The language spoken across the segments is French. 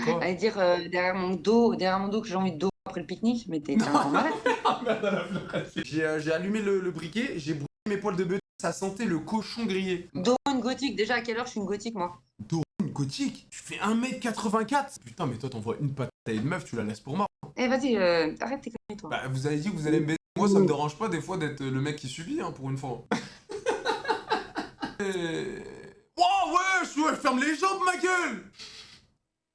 Quoi? Allez dire derrière mon dos que j'ai envie de dos après le pique-nique, mais t'es un malade. Ah merde, elle a pleuré. J'ai allumé le briquet, j'ai brûlé mes poils de bœuf, ça sentait le cochon grillé. Dos une gothique, déjà à quelle heure je suis une gothique moi? Une gothique? Tu fais 1m84. Putain, mais toi t'envoies une patate à une meuf, tu la laisses pour mort. Eh vas-y, arrête tes conneries toi. Bah vous avez dit que vous allez me baiser. Moi ça me dérange pas des fois d'être le mec qui subit, hein, pour une fois. Oh ouais, ferme les jambes ma gueule.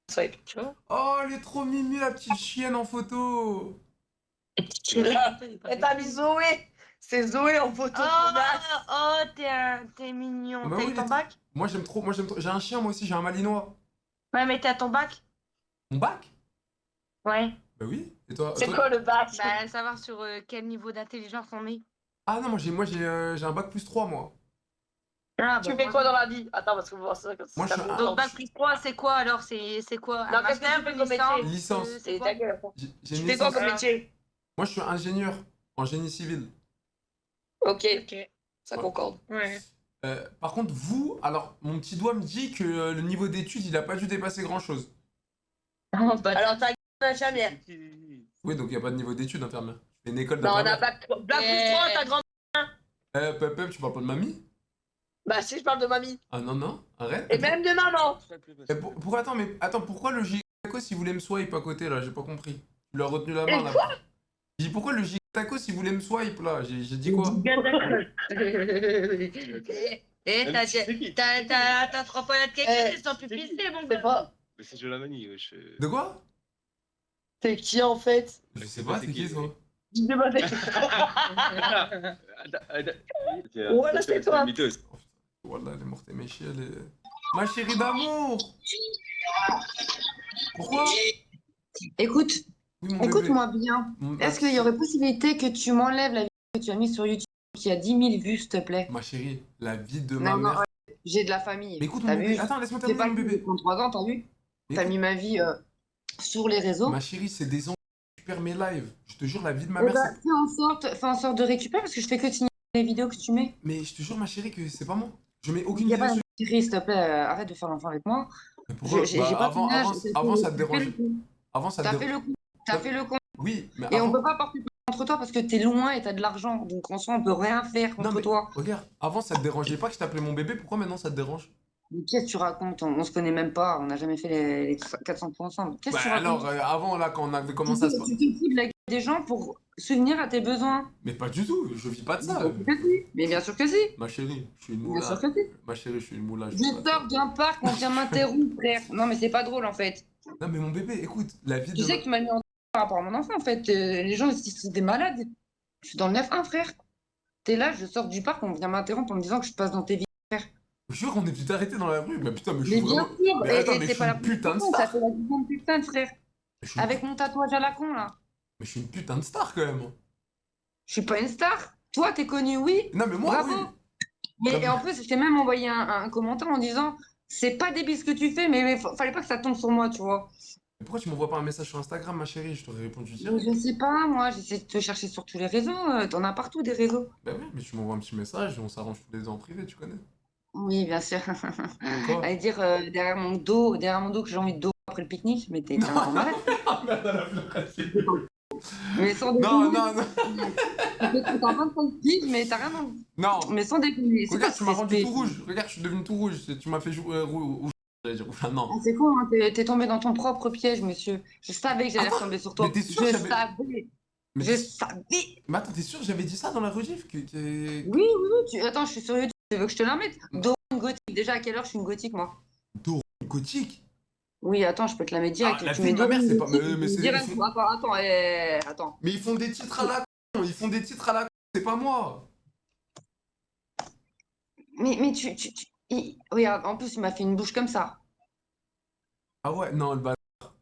Ça va être, tu vois. Oh, elle est trop mimi la petite chienne en photo. Et t'as mis Zoé. C'est Zoé en photo. T'es mignon. Bah T'as oui, eu ton bac? moi j'aime trop, J'ai un chien moi aussi, j'ai un malinois. Ouais, mais t'as ton bac? Mon bac? Ouais. Bah oui. Et toi? C'est quoi le bac? Bah, savoir sur quel niveau d'intelligence on est. Ah non, j'ai un bac +3 moi. Ah, Tu fais quoi dans la vie? Attends, parce que voir ça comme Moi, ça. je suis un- Donc, bac plus 3, c'est quoi alors? C'est quoi? Non, Un qu'est-ce que master, tu fais une comme métier? Licence. c'est Et quoi? ta gueule. J'ai Tu une fais quoi licence. comme métier? Moi je suis ingénieur en génie civil. Ok, Ok. ça Ouais. concorde. Ouais. Par contre, vous, alors mon petit doigt me dit que le niveau d'études il a pas dû dépasser grand chose. Oh, bah, Alors, t'as infirmière. Oui, donc il y a pas de niveau d'études infirmière. Tu fais une école Non, on a d'infirmière. bac plus 3, ta grande. Pep, tu parles pas de mamie? Bah, si je parle de mamie. Ah non, non, arrête. Et même de maman. Attends, pourquoi le Gigacos il voulait me swipe à côté là? J'ai pas compris. Tu lui as retenu la main Et là. quoi? J'ai dit pourquoi le Gigacos il voulait me swipe là? J'ai dit quoi? T'as 3 points de quelqu'un, ils sont plus pissés, mon C'est gars. pas. Mais c'est Jolamani, wesh. De quoi? T'es qui en fait? Je sais pas, c'est qui ça? Je demandais. Voilà, c'est toi. Voilà, elle est morte et méchée, elle est... Ma chérie d'amour! Pourquoi? Écoute, Oui, mon bébé. écoute-moi bien. Est-ce qu'il y aurait possibilité que tu m'enlèves la vidéo que tu as mise sur YouTube qui a 10 000 vues, s'il te plaît? Ma chérie, la vie de Non, ma non, mère... ouais, j'ai de la famille. Mais écoute, T'as mon vu? bébé, attends, laisse-moi C'est terminer, pas mon le bébé. de 33 ans, t'as vu? Mais T'as écoute, mis ma vie sur les réseaux. ma chérie, c'est des ans que je récupère mes lives. Je te jure, la vie de ma Eh mère, ben, c'est... fais en sorte de récupérer parce que je fais que signer les vidéos que tu mets. Mais je te jure, ma chérie, que c'est pas moi. Je mets aucune Y a vidéo pas sur... de chérie, s'il te plaît, arrête de faire l'enfant avec moi. Mais pourquoi? J'ai Bah, pas avant, ton âge. avant, ça te T'as fait dérangeait. le coup. Avant, ça te T'as fait dérangeait. le coup. T'as fait le con. Oui, mais Et on avant... peut pas porter plainte contre toi parce que t'es loin et t'as de l'argent. Donc en soi, on peut rien faire Non, contre mais toi. regarde, avant, ça te dérangeait pas que je t'appelais mon bébé. Pourquoi maintenant, ça te dérange? Mais qu'est-ce que tu racontes? On se connaît même pas. On n'a jamais fait les 400 coups ensemble. Qu'est-ce Bah que tu racontes? alors, avant, là, quand on avait Tu commencé à se... te fous de la gueule des gens pour subvenir à tes besoins. Mais pas du tout, je vis pas de ça. Bien sûr que si. Mais bien sûr que si. Ma chérie, je suis une Bien moula. sûr que si. Ma chérie, je suis une moula. Je sors d'un parc, on vient m'interrompre, frère. Non, mais c'est pas drôle en fait. Non, mais mon bébé, écoute, la vie Tu de... sais que tu m'as mis en par rapport à mon enfant en fait. Les gens, c'est des malades. Je suis dans le 9-1, frère. T'es là, je sors du parc, on vient m'interrompre en me disant que je passe dans tes vies, frère. Je jure qu'on est vite arrêté dans la rue. Mais putain, mais je suis Mais bien vraiment... sûr, Mais attends, mais et je c'est suis pas la une putain de première fois, ça star. fait la deuxième putain, frère. Je suis une- Avec mon tatouage à la con, là. Mais je suis une putain de star, quand même. Je suis pas une star. Toi, t'es connu, oui. Non, mais moi, Bravo. oui. Et en plus, je t'ai même envoyé un commentaire en disant c'est pas débile ce que tu fais, mais fallait pas que ça tombe sur moi, tu vois. Mais pourquoi tu m'envoies pas un message sur Instagram, ma chérie? Je t'aurais répondu Mais direct. je sais pas, moi, j'essaie de te chercher sur tous les réseaux. T'en as partout des réseaux. Bah oui, mais tu m'envoies un petit message et on s'arrange tous les deux en privé, tu connais. Oui, bien sûr. Quoi? Allez dire derrière mon dos que j'ai envie de dos après le pique-nique, mais t'es un grand malade. Ah merde, elle a pleuré. Mais sans Non, déconner. non, non. T'as 25 piges, mais t'as rien dans... Non. Mais sans déconner. C'est Regarde, quoi tu m'as ce rendu respect? tout rouge. Regarde, je suis devenu tout rouge. Tu m'as fait jouer rouge. J'allais dire, enfin, non. Ah, c'est con, hein, t'es tombé dans ton propre piège, monsieur. Je savais que j'allais Attends, retomber sur toi. mais t'es sûr Je que j'avais- savais. Mais, Je savais. mais attends, t'es sûr que j'avais dit ça dans la rediff Oui, oui, oui. Attends, je suis sur YouTube. Tu veux que je te la mette? Dorian Gothique. Déjà, à quelle heure je suis une gothique, moi? Dorian Gothique? Oui, attends, je peux te la mettre direct. Ah, la Tu fille mets de ma mère, Dorian c'est pas... Gothique, Mais c'est... direct. Attends, attends. Mais ils font des titres à la con. Ils font des titres à la con. C'est pas moi. Mais regarde, en plus, il m'a fait une bouche comme ça. Ah ouais, non, le bâtard.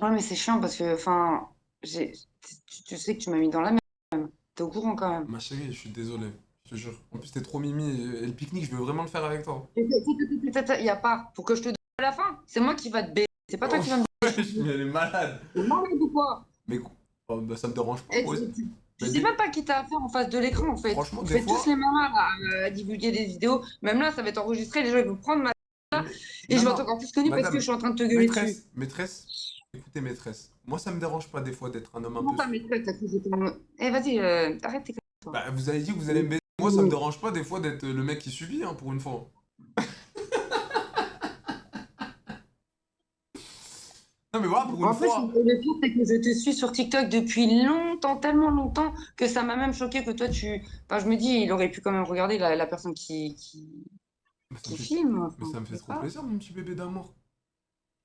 Ouais, mais c'est chiant parce que, enfin, tu sais que tu m'as mis dans la merde quand même. T'es au courant quand même. Ma chérie, je suis désolé. Je te jure. En plus, t'es trop mimi. Et le pique-nique, je veux vraiment le faire avec toi. Il y a pas. Pour que je te donne à la fin, c'est moi qui va te baiser. C'est pas toi qui vas me Wesh, mais elle est malade. baiser. Malade ou quoi? Mais oh, bah, ça me dérange pas. Et moi. tu Mais sais des- même pas qui t'as affaire en face de l'écran en fait. Franchement, Vous des faites fois- tous les mamans là, à divulguer des vidéos. Même là, ça va être enregistré. Les gens ils vont prendre ma Et je Non, vais être encore plus connue parce madame, que je suis en train de te gueuler dessus. Écoutez maîtresse, moi ça me dérange pas des fois d'être un homme un Comment peu... pas maîtresse, t'as cru que j'étais vas-y, arrête tes conneries, toi. Bah vous avez dit que vous allez me baiser, moi ça me dérange pas des fois d'être le mec qui subit, hein, pour une fois. Non mais voilà, pour une En plus, fois... le pire, c'est que je te suis sur TikTok depuis longtemps, tellement longtemps, que ça m'a même choqué que toi, tu... Enfin, je me dis, il aurait pu quand même regarder la personne Mais ça me qui fait, filme. mais Enfin, ça me je fait sais trop pas. plaisir mon petit bébé d'amour.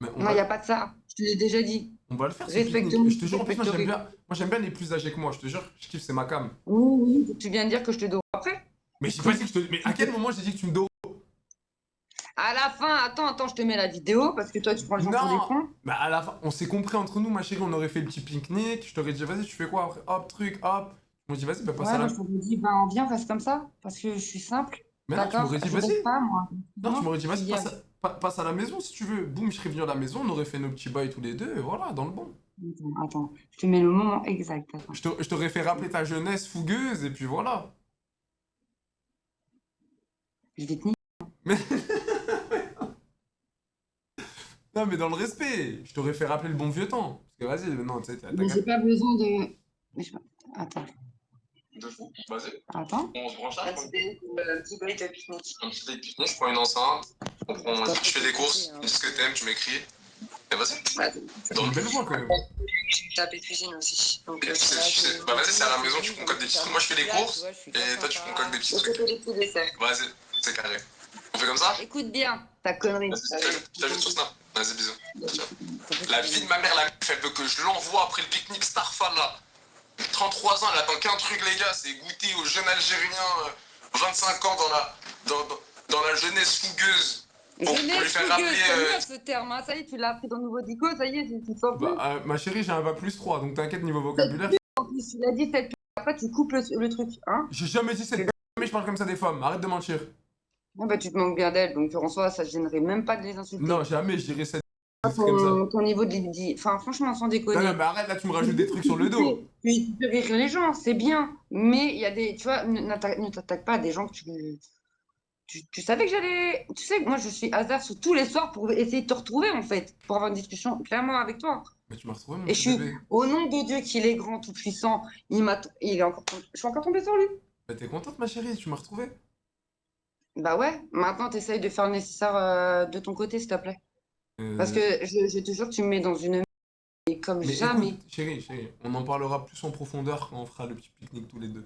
Mais Non, il n'y a pas de ça. Je te l'ai déjà dit. on va le faire ce pique-nique. Respecte-nous, Je te jure, en plus respecterai. moi j'aime bien les plus âgés que moi, je te jure, je kiffe, c'est ma cam. Oui, oui, tu viens de dire que je te dois après. Mais j'ai pas dit que je te... Mais à quel moment j'ai dit que tu me dois? À la fin, attends, je te mets la vidéo parce que toi, tu prends les gens pour des Non! cons. Bah à la fin, on s'est compris entre nous, ma chérie, on aurait fait le petit pique-nique, je t'aurais dit vas-y, tu fais quoi après? Hop, truc, hop. On dit vas-y, bah passe Ouais, à moi, la... je t'aurais dit, ben, viens, reste comme ça parce que je suis simple. Mais non, tu D'accord? m'aurais dit Je vas-y. reste pas, moi. Non, tu Non, m'aurais dit vas-y, tu viens. passe à la maison si tu veux. Boum, je serais venu à la maison, on aurait fait nos petits bails tous les deux, et voilà, dans le bon. Attends, je te mets le moment exact. Attends. Je t'aurais fait rappeler ta jeunesse fougueuse, et puis voilà. Je vais te niquer. Mais... Non, mais dans le respect, je t'aurais fait rappeler le bon vieux temps. Parce que vas-y, non, tu sais, t'as Mais j'ai pas besoin de. Mais je- Attends, de fou, vas-y. attends. On se branche Un petit bruit de pique-nique. un petit date pique-nique, je prends une enceinte, je fais des courses, tu dis ce que t'aimes, tu m'écris, et vas-y. Dans une belle voix quand même. Taper cuisine aussi. Donc, Et bah vas-y, c'est à la maison, tu concoctes des petits trucs. Moi je fais les courses, et toi tu concoctes des petits trucs. Vas-y, c'est carré. On fait comme ça? Écoute bien ta connerie. Je t'ajoute sur Snap. Vas-y, bisous. Ciao. La vie de ma mère, la meuf, elle veut que je l'envoie après le pique-nique Starfall là. 33 ans, elle attend qu'un truc, les gars, c'est goûter aux jeunes Algériens, 25 ans dans la jeunesse fougueuse. Pour lui Jeunesse faire fougueuse, rappeler. t'aimes bien ce terme, hein. Ça y est, tu l'as appris dans le nouveau dico, ça y est, tu te sens plus. Bah, ma chérie, j'ai un bac plus 3, donc t'inquiète, niveau vocabulaire. En plus, tu l'as dit, cette après, tu coupes le truc, hein. J'ai jamais dit cette mais je parle comme ça des femmes, arrête de mentir. Ah bah, tu te manques bien d'elle, donc en soi, ça ne gênerait même pas de les insulter. Non, jamais, je dirais cette comme ça. Ton niveau de. Enfin, franchement, sans déconner. Non, mais arrête, là, tu me rajoutes des trucs sur le dos. Tu peux rire les gens, c'est bien. Mais il y a des. Tu vois, ne t'attaque pas à des gens que tu savais que j'allais. Tu sais, moi, je suis hasard sur tous les soirs pour essayer de te retrouver, en fait. Pour avoir une discussion clairement avec toi. Mais tu m'as retrouvé, mon Et je petit suis. bébé. Au nom de Dieu, qu'il est grand, tout puissant, il est encore. Je suis encore tombée sur lui. Bah, t'es contente, ma chérie, tu m'as retrouvé? Bah ouais, maintenant, t'essayes de faire le nécessaire de ton côté, s'il te plaît. Parce que je te jure, tu me mets dans une. Et comme Mais jamais. écoute, chérie, on en parlera plus en profondeur quand on fera le petit pique-nique tous les deux.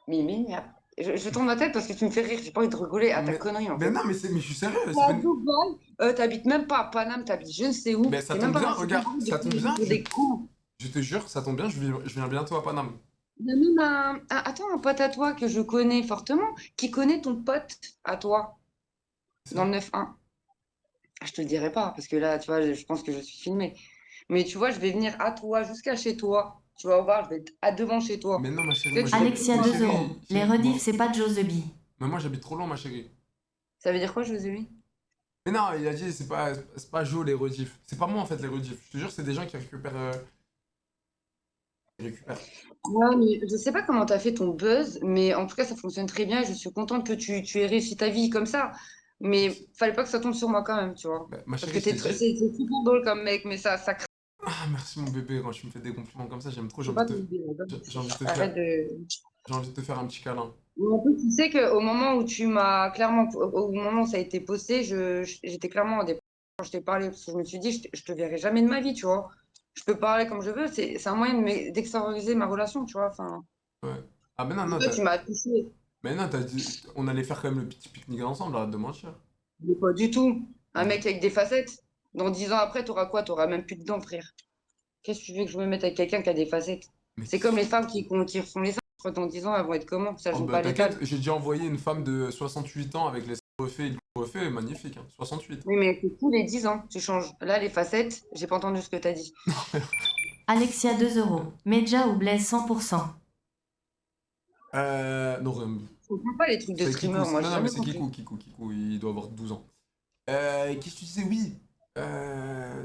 Mais merde. Je tourne ma tête parce que tu me fais rire. J'ai pas envie de rigoler à ta connerie en Mais fait. non, mais je suis sérieux. T'es à Dubaï, t'habites même pas à Paname, t'habites je ne sais où. Mais ça T'es tombe même pas bien, dans ce regarde, pays ça de- tombe bien, de- des cons. Je te jure, ça tombe bien, je viens bientôt à Paname. Il y a même attends, un pote à toi que je connais fortement, qui connaît ton pote à toi dans le 9-1. Ah, je te le dirai pas parce que là, tu vois, je pense que je suis filmée. Mais tu vois, je vais venir à toi, jusqu'à chez toi. Tu vas voir, je vais être devant chez toi. Mais non, ma chérie, Que moi tu- Alexia, ma 2 chérie, euros. Les rediffs, c'est pas Joe the Bee. Mais moi, j'habite trop loin, ma chérie. Ça veut dire quoi, Josélie? Mais non, il a dit, c'est pas Joe les rediffs. C'est pas moi en fait les rediffs. Je te jure, c'est des gens qui récupèrent. Ils récupèrent. Ouais, mais je sais pas comment tu as fait ton buzz, mais en tout cas, ça fonctionne très bien et je suis contente que tu aies réussi ta vie comme ça. Mais fallait pas que ça tombe sur moi quand même, tu vois. Bah, ma Parce chérie, que je t'ai dit. c'est super drôle comme mec, mais ça crée Ah, merci mon bébé, quand tu me fais des compliments comme ça, j'aime trop. J'ai pas envie, de j'ai envie de te Arrête faire, de. j'ai envie de te faire un petit câlin. Mais en plus, tu sais qu'au moment où tu m'as clairement, au moment où ça a été posté, j'étais clairement au départ quand je t'ai parlé, parce que je me suis dit, je te verrai jamais de ma vie, tu vois. Je peux parler comme je veux, c'est un moyen d'extérioriser ma relation, tu vois. Enfin, Ouais. Ah, mais non, non, toi, tu m'as touché. mais non, t'as dit. On allait faire quand même le petit pique-nique ensemble, arrête de mentir. Mais pas du tout. Un mec avec des facettes. Dans 10 ans après, t'auras quoi? T'auras même plus de dents, frère. Qu'est-ce que tu veux que je me mette avec quelqu'un qui a des facettes? Mais C'est comme les femmes qui refont les seins. Dans 10 ans, elles vont être comment? Ça oh, joue bah, pas à l'étal. t'inquiète, j'ai déjà envoyé une femme de 68 ans avec les seins refaits et le cou refait, magnifique, hein. 68. Oui, mais c'est tous les 10 ans, tu changes. Là, les facettes, j'ai pas entendu ce que t'as dit. Alexia, 2 euros. Medja ou Blaise 100%. Non, Je comprends pas les trucs de c'est streamer, Kikou. moi, Non, j'ai non, mais jamais c'est compris. Kikou, il doit avoir 12 ans. Qu'est-ce que tu disais? Oui.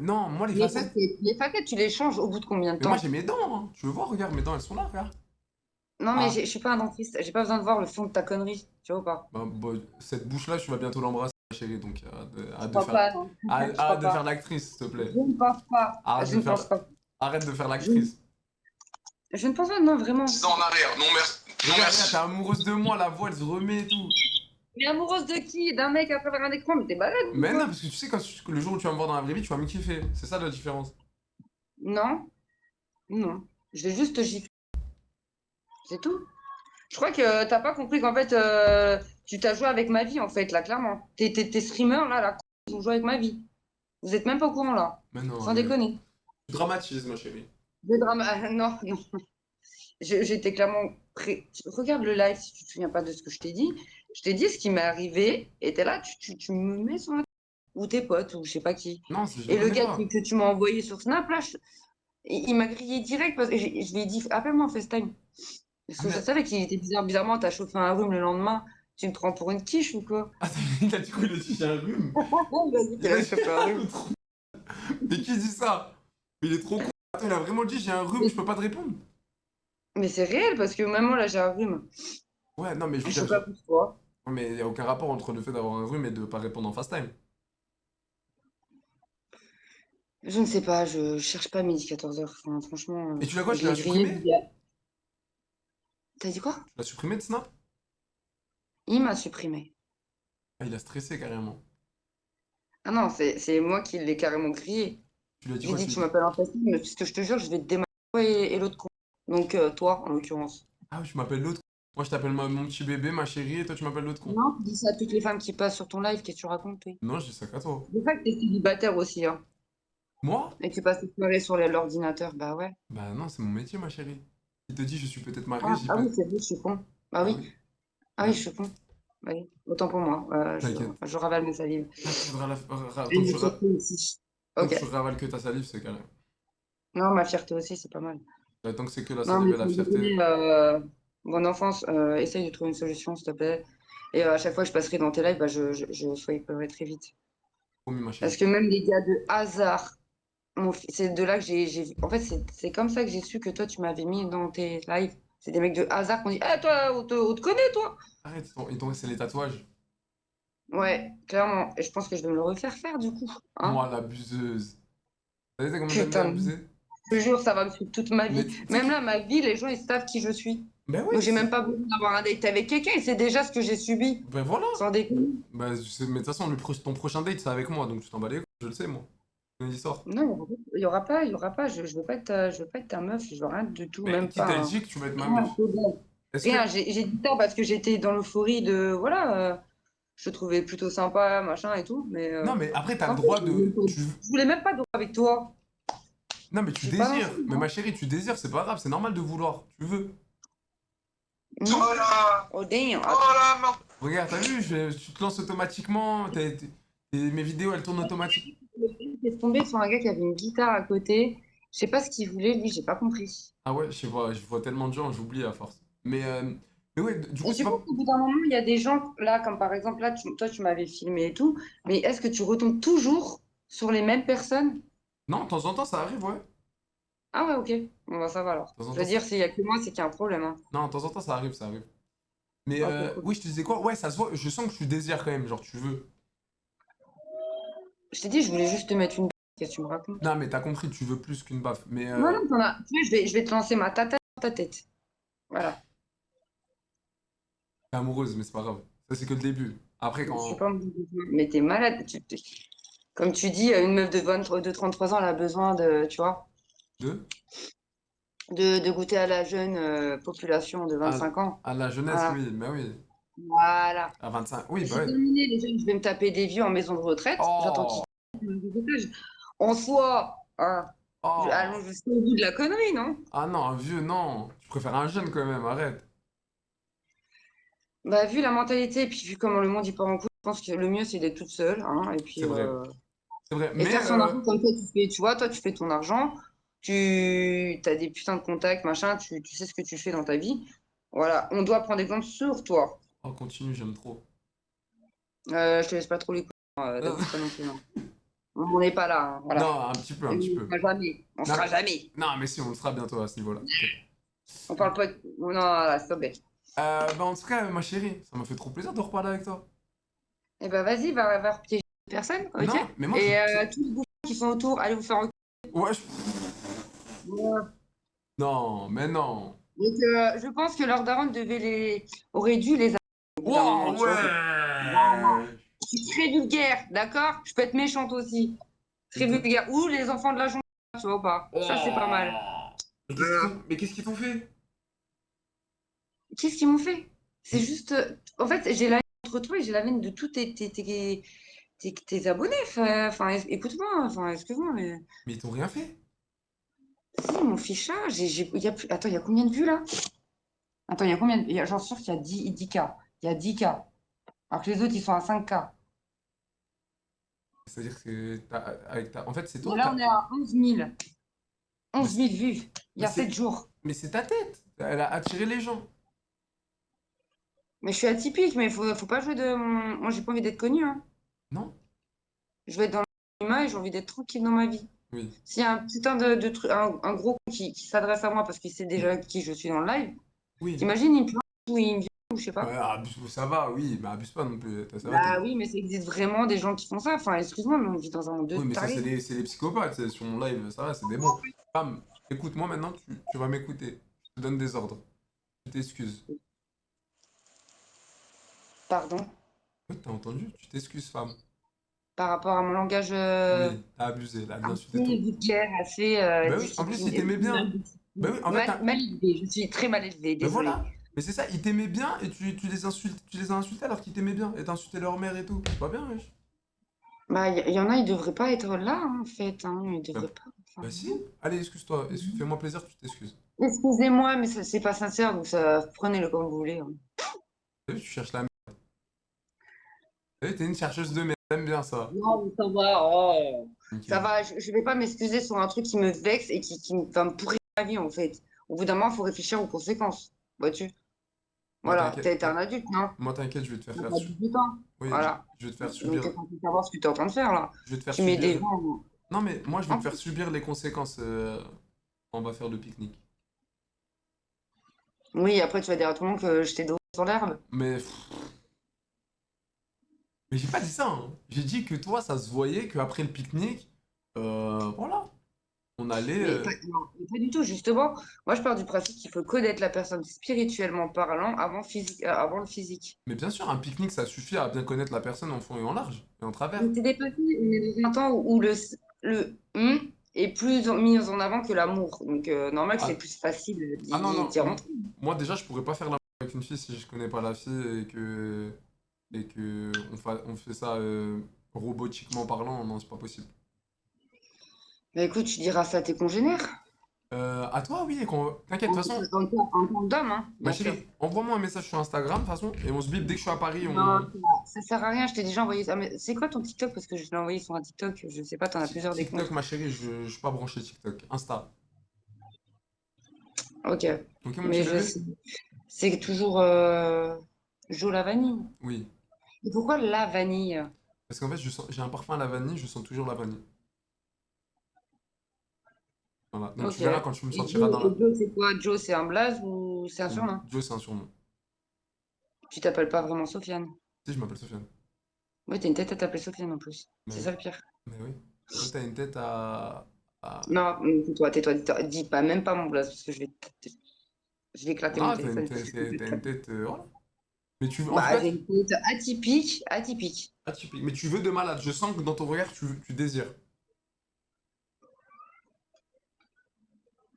Non, moi les Les facettes. facettes, tu les changes au bout de combien de Mais moi temps? j'ai mes dents, hein. Tu veux voir, regarde, mes dents elles sont là, regarde. Non, mais Ah, je suis pas un dentiste. J'ai pas besoin de voir le fond de ta connerie. Tu vois ou pas? bah, bon, cette bouche-là, tu vas bientôt l'embrasser, ma chérie, donc Je arrête de crois faire, pas, non. Je arrête crois de faire pas. l'actrice, s'il te plaît. Je ne pense pas. Arrête Je de ne faire, pense pas. arrête de faire Je, l'actrice. je ne pense pas, non, vraiment. 10 ans en arrière. Non, merci. Non, Regarde, regarde, t'es merci. amoureuse de moi, la voix, elle se remet et tout. Mais amoureuse de qui? D'un mec à travers un écran? Mais t'es malade ou Mais non, quoi? parce que tu sais, le jour où tu vas me voir dans la vraie vie, tu vas me kiffer. C'est ça la différence. Non, non. Je vais juste te gifler. C'est tout. Je crois que t'as pas compris qu'en fait, tu t'as joué avec ma vie, en fait, là, clairement. Tes streamers, là, ils ont joué avec ma vie. Vous êtes même pas au courant, là. Mais non, Sans mais déconner. tu dramatises, ma chérie. Des drames. Non, non. J'étais clairement prêt. Regarde le live si tu te souviens pas de ce que je t'ai dit. Je t'ai dit ce qui m'est arrivé, et t'es là, tu me mets sur la... Ou tes potes, ou je sais pas qui. Non, je Et le le connais gars pas. que tu m'as envoyé sur Snap, là, il m'a grillé direct parce que je lui ai dit, appelle-moi en FaceTime. Parce Ah, que je mais... savais qu'il était bizarre. Bizarrement, t'as chauffé un rhume le lendemain. Tu me prends pour une quiche ou quoi? Ah, il a dit quoi? Il a dit j'ai un rhume. Il a dit qu'il Il a avait dit chauffé un rhume. Mais qui dit ça? Mais il est trop con. Attends, il a vraiment dit j'ai un rhume, je peux pas te répondre. Mais c'est réel parce que même moi, là, j'ai un rhume. Ouais, non, mais je Je veux dire, sais pas pourquoi. mais il y a aucun rapport entre le fait d'avoir un rhume et de pas répondre en FaceTime. Je ne sais pas, je cherche pas midi 14h. Enfin, franchement, Et tu l'as quoi? Tu je l'ai l'as grillé supprimé? hier. T'as dit quoi? Tu l'as supprimé de Snap? Il m'a supprimé. Ah, il a stressé carrément. Ah non, c'est moi qui l'ai carrément grillé. Tu lui as dit J'ai quoi? dit, Tu lui tu as dit... m'appelles en facile, mais puisque je te jure, je vais te démarrer toi et l'autre con. Donc, toi, en l'occurrence. Ah oui, je m'appelle l'autre con. Moi, je t'appelle mon petit bébé, ma chérie, et toi, tu m'appelles l'autre con. Non, tu dis ça à toutes les femmes qui passent sur ton live, qu'est-ce que tu racontes, oui. Non, je dis ça qu'à toi. C'est vrai que t'es célibataire aussi, hein. Moi? Et tu passes tes soirées sur l'ordinateur, bah ouais. Bah non, c'est mon métier, ma chérie. Il te dit je suis peut-être marié, Ah, je dis ah pas. oui, c'est vrai, je suis con. Ah Bah oui, oui. ah oui, Bah, je suis con. Oui, autant pour moi. t'inquiète. Je ravale mes salives. Ah, Et ma fierté aussi. tant Ok. que tu ravales que ta salive, c'est carré. Non, ma fierté aussi, c'est pas mal. Tant que c'est que la Non, salive mais et la sans fierté. déconner, bonne enfance, essaye de trouver une solution, s'il te plaît. Et à chaque fois que je passerai dans tes lives, bah, je swiperai très vite. Promis, ma Parce chérie. que même les gars de hasard, c'est de là que en fait, c'est comme ça que j'ai su que toi, tu m'avais mis dans tes lives. C'est des mecs de hasard qui ont dit, eh, toi, on te connaît, toi. Arrête, c'est les tatouages. Ouais, clairement. Et je pense que je vais me le refaire faire, du coup. Hein? Moi, l'abuseuse. T'as vu comment t'aimes bien Putain, abuser? je te jure, ça va me suivre toute ma Mais vie. tu sais Même que. là, ma vie, les gens, ils savent qui je suis. Ben oui, Donc, j'ai même pas besoin d'avoir un date avec quelqu'un. Et c'est déjà ce que j'ai subi. ben voilà. Sans déconner. Mais de toute façon, ton prochain date, c'est avec moi, donc tu t'en bats les couilles, je le sais, moi. Lundi sort. Non, il y aura pas. Je veux pas être je veux pas être ta meuf. Je veux rien du tout, Mais même qui pas. t'a dit que tu vas être ma Rien, meuf? c'est bon. Est-ce que. Rien, j'ai dit ça parce que j'étais dans l'euphorie de, voilà, je te trouvais plutôt sympa, machin et tout. Mais Non, mais après, t'as le en fait, droit de. je voulais même pas de avec toi. Non, mais Je tu suis pas désires. lancée, Mais hein. ma chérie, tu désires, c'est pas grave, c'est normal de vouloir. Tu veux. Non. Oh là! Oh, damn. Oh là, non! Regarde, t'as vu, tu te lances automatiquement. Mes vidéos, elles tournent automatiquement. J'étais tombée sur un gars qui avait une guitare à côté. Je sais pas ce qu'il voulait, lui, j'ai pas compris. Ah ouais, je sais pas, je vois tellement de gens, j'oublie à force. Mais ouais, du coup, Et c'est du coup, pas. au bout d'un moment, il y a des gens, là, comme par exemple, là, toi, tu m'avais filmé et tout, mais est-ce que tu retombes toujours sur les mêmes personnes? Non, de temps en temps, ça arrive, ouais. Ah ouais, ok. Bon, bah, ça va alors. De temps en Je temps, veux dire, s'il y a que moi, c'est qu'il y a un problème, hein. Non, de temps en temps, ça arrive, ça arrive. Mais Ok, cool. oui, je te disais quoi? Ouais, ça se voit, je sens que tu désires quand même, genre tu veux. Je t'ai dit, je voulais juste te mettre une... Qu'est-ce que tu me racontes? Non, mais t'as compris, tu veux plus qu'une baffe. Mais Non, non, tu vois, je vais te lancer ma tata dans ta tête. Voilà. t'es amoureuse, mais c'est pas grave. Ça, c'est que le début. Après, Je suis quand. pas... Mais t'es malade. Comme tu dis, une meuf de 33 ans, elle a besoin de, tu vois, Deux? de goûter à la jeune population de À, 25 ans. à la jeunesse, Voilà. oui, bah oui. Voilà. À 25. Oui, bah C'est ouais. terminé, les jeunes, je vais me taper des vieux en maison de retraite. J'attends qu'ils... Oh! En soi, hein, Oh! allons jusqu'au bout de la connerie, non? Ah non, un vieux, non. Tu préfères un jeune quand même, arrête. Bah, vu la mentalité et puis vu comment le monde y part en couille, je pense que le mieux, c'est d'être toute seule, hein, et puis... C'est vrai. C'est vrai. Et Mais faire son argent comme toi, tu fais, tu vois, toi, tu fais ton argent, tu as des putains de contacts, machin, tu sais ce que tu fais dans ta vie. Voilà, on doit prendre exemple sur toi. oh, continue, j'aime trop. Je te laisse pas trop les couilles, t'abuses pas non plus. Non. On n'est pas là, hein, voilà. Non, un petit peu, un petit Et peu. on sera jamais, on Non, sera jamais. non, mais si, on le sera bientôt à ce niveau-là. On parle pas de... Non, là, stop. Bah en tout cas, ma chérie, ça m'a fait trop plaisir de reparler avec toi. Eh ben, vas-y, va repiéger personne, ok? Non, mais moi, Et tous les bouffons qui sont autour, allez vous faire reculer. Ouais, Ouais. Non, mais non. Donc, je pense que leur daronne aurait dû les au bout d'un moment, Wow, tu vois. ouais. Je suis très vulgaire, d'accord? Je peux être méchante aussi. Très vulgaire. Ou les enfants de la jonque, tu vois ou pas? Ça, c'est pas mal. Mais qu'est-ce qu'ils t'ont fait? Qu'est-ce qu'ils m'ont fait? C'est juste. En fait, j'ai la haine contre toi et j'ai la haine de tous tes abonnés. Enfin, écoute-moi, enfin, excuse-moi, mais. Mais ils t'ont rien fait. Si, mon fichage, attends, il y a combien de vues là? Attends, il y a combien j'en suis sûr qu'il y a 10K. Il y a 10K. Alors que les autres, ils sont à 5K. C'est-à-dire que en fait, c'est Et toi. là, on est à 11 000. 11 000 vues. Il y Mais a c'est- 7 jours. Mais c'est ta tête. Elle a attiré les gens. Mais je suis atypique, mais faut pas jouer de. Moi, j'ai pas envie d'être connue, hein. Non? Je veux être dans l'humain et j'ai envie d'être tranquille dans ma vie. Oui. S'il y a un putain de truc, un gros qui s'adresse à moi parce qu'il sait déjà qui je suis dans le live, Oui. t'imagines, il me plante ou il me vient ou je sais Ouais, pas. ça va, oui, mais abuse pas non plus. Ça va, Bah oui, mais ça existe vraiment des gens qui font ça. Enfin, excuse-moi, mais on vit dans un monde de Oui, mais ça, tarés. c'est les psychopathes. Sur mon live, ça va, c'est des bons. Femme, écoute-moi maintenant, tu vas m'écouter. Je te donne des ordres. Tu t'excuses. Pardon. Oui, t'as entendu? Tu t'excuses, femme. Par rapport à mon langage Oui, t'as abusé, là, bien assez insulté ton. vulgaire, assez Bah oui, en plus, il discipliné, t'aimait bien. Bah oui, en fait, mal élevée. Je suis très mal élevée, bah désolée. voilà. Mais c'est ça, il t'aimait bien et tu les insultes, tu les as insultés alors qu'ils t'aimaient bien. Et t'as insulté leur mère et tout. C'est pas bien, wesh. Bah, il y en a, ils devraient pas être là, hein, en fait. Hein, ils Bah, devraient pas. Enfin, bah si. Allez, excuse-toi. Fais-moi plaisir, tu t'excuses. excusez-moi, mais c'est pas sincère, donc ça, prenez-le comme vous voulez, hein. T'as vu, tu cherches la merde. T'as vu, t'es une chercheuse de merde. T'aimes bien ça. Non, mais ça va. Oh. Ça Nickel. va, je vais pas m'excuser sur un truc qui me vexe et qui va me pourrir ma vie, en fait. Au bout d'un moment, il faut réfléchir aux conséquences. Vois-tu? Moi, Voilà, t'inquiète. t'es un adulte, non? Moi, t'inquiète, je vais te faire T'as faire. pas 18 ans. Oui, Voilà. je vais te faire Donc, subir. t'es censé savoir ce que t'es en train de faire, là. Je vais te faire Tu mets subir. des gens. Non, mais moi, je vais En te faire subir les conséquences quand on va faire le pique-nique. Oui, après, tu vas dire à tout le monde que je t'ai dos sur l'herbe. Mais, mais j'ai pas dit ça, hein. J'ai dit que toi, ça se voyait qu'après le pique-nique, voilà, on allait. Mais pas, non, mais pas du tout, justement. Moi, je pars du principe qu'il faut connaître la personne spirituellement parlant avant le physique. Mais bien sûr, un pique-nique, ça suffit à bien connaître la personne en fond et en large, et en travers. Mais c'est dépassé, on est dans un temps où le est plus mis en avant que l'amour. Donc, normal que c'est Ah, plus facile ah non, non. d'y rentrer. Moi, déjà, je pourrais pas faire l'amour avec une fille si je connais pas la fille et que on fait ça robotiquement parlant. Non, c'est pas possible. Mais écoute, tu diras ça à tes congénères. À toi, oui, t'inquiète, de toute façon, En tant d'homme, hein, ma bien sûr. chérie, envoie-moi un message sur Instagram, de toute façon, et on se bip dès que je suis à Paris. Non, ça sert à rien, je t'ai déjà envoyé ça. Mais c'est quoi ton TikTok? Parce que je l'ai envoyé sur un TikTok, je sais pas, t'en as plusieurs des TikTok, comptes. ma chérie, je suis pas branché TikTok. Insta. Ok. Ok, mon petit Mais bébé? c'est toujours Jo la vanille. Oui. Et pourquoi la vanille? Parce qu'en fait, j'ai un parfum à la vanille, je sens toujours la vanille. Voilà. Donc tu Ok. verras quand tu me Et sentiras dans la. Jo, c'est quoi? Jo, c'est un blaze ou c'est un surnom? Joe, c'est un surnom. Tu t'appelles pas vraiment Sofiane. Si, je m'appelle Sofiane. Oui, t'as une tête à t'appeler Sofiane en plus. Mais C'est oui. ça le pire. Mais oui. Toi, t'as une tête à. Non, tais-toi, dis pas, même pas mon blaze, parce que je vais éclater mon Non, téléphone. t'as une tête. Voilà. Mais tu veux. En tout Bah, cas, j'ai une tête atypique, atypique. atypique. Mais tu veux de malade. Je sens que dans ton regard, tu désires.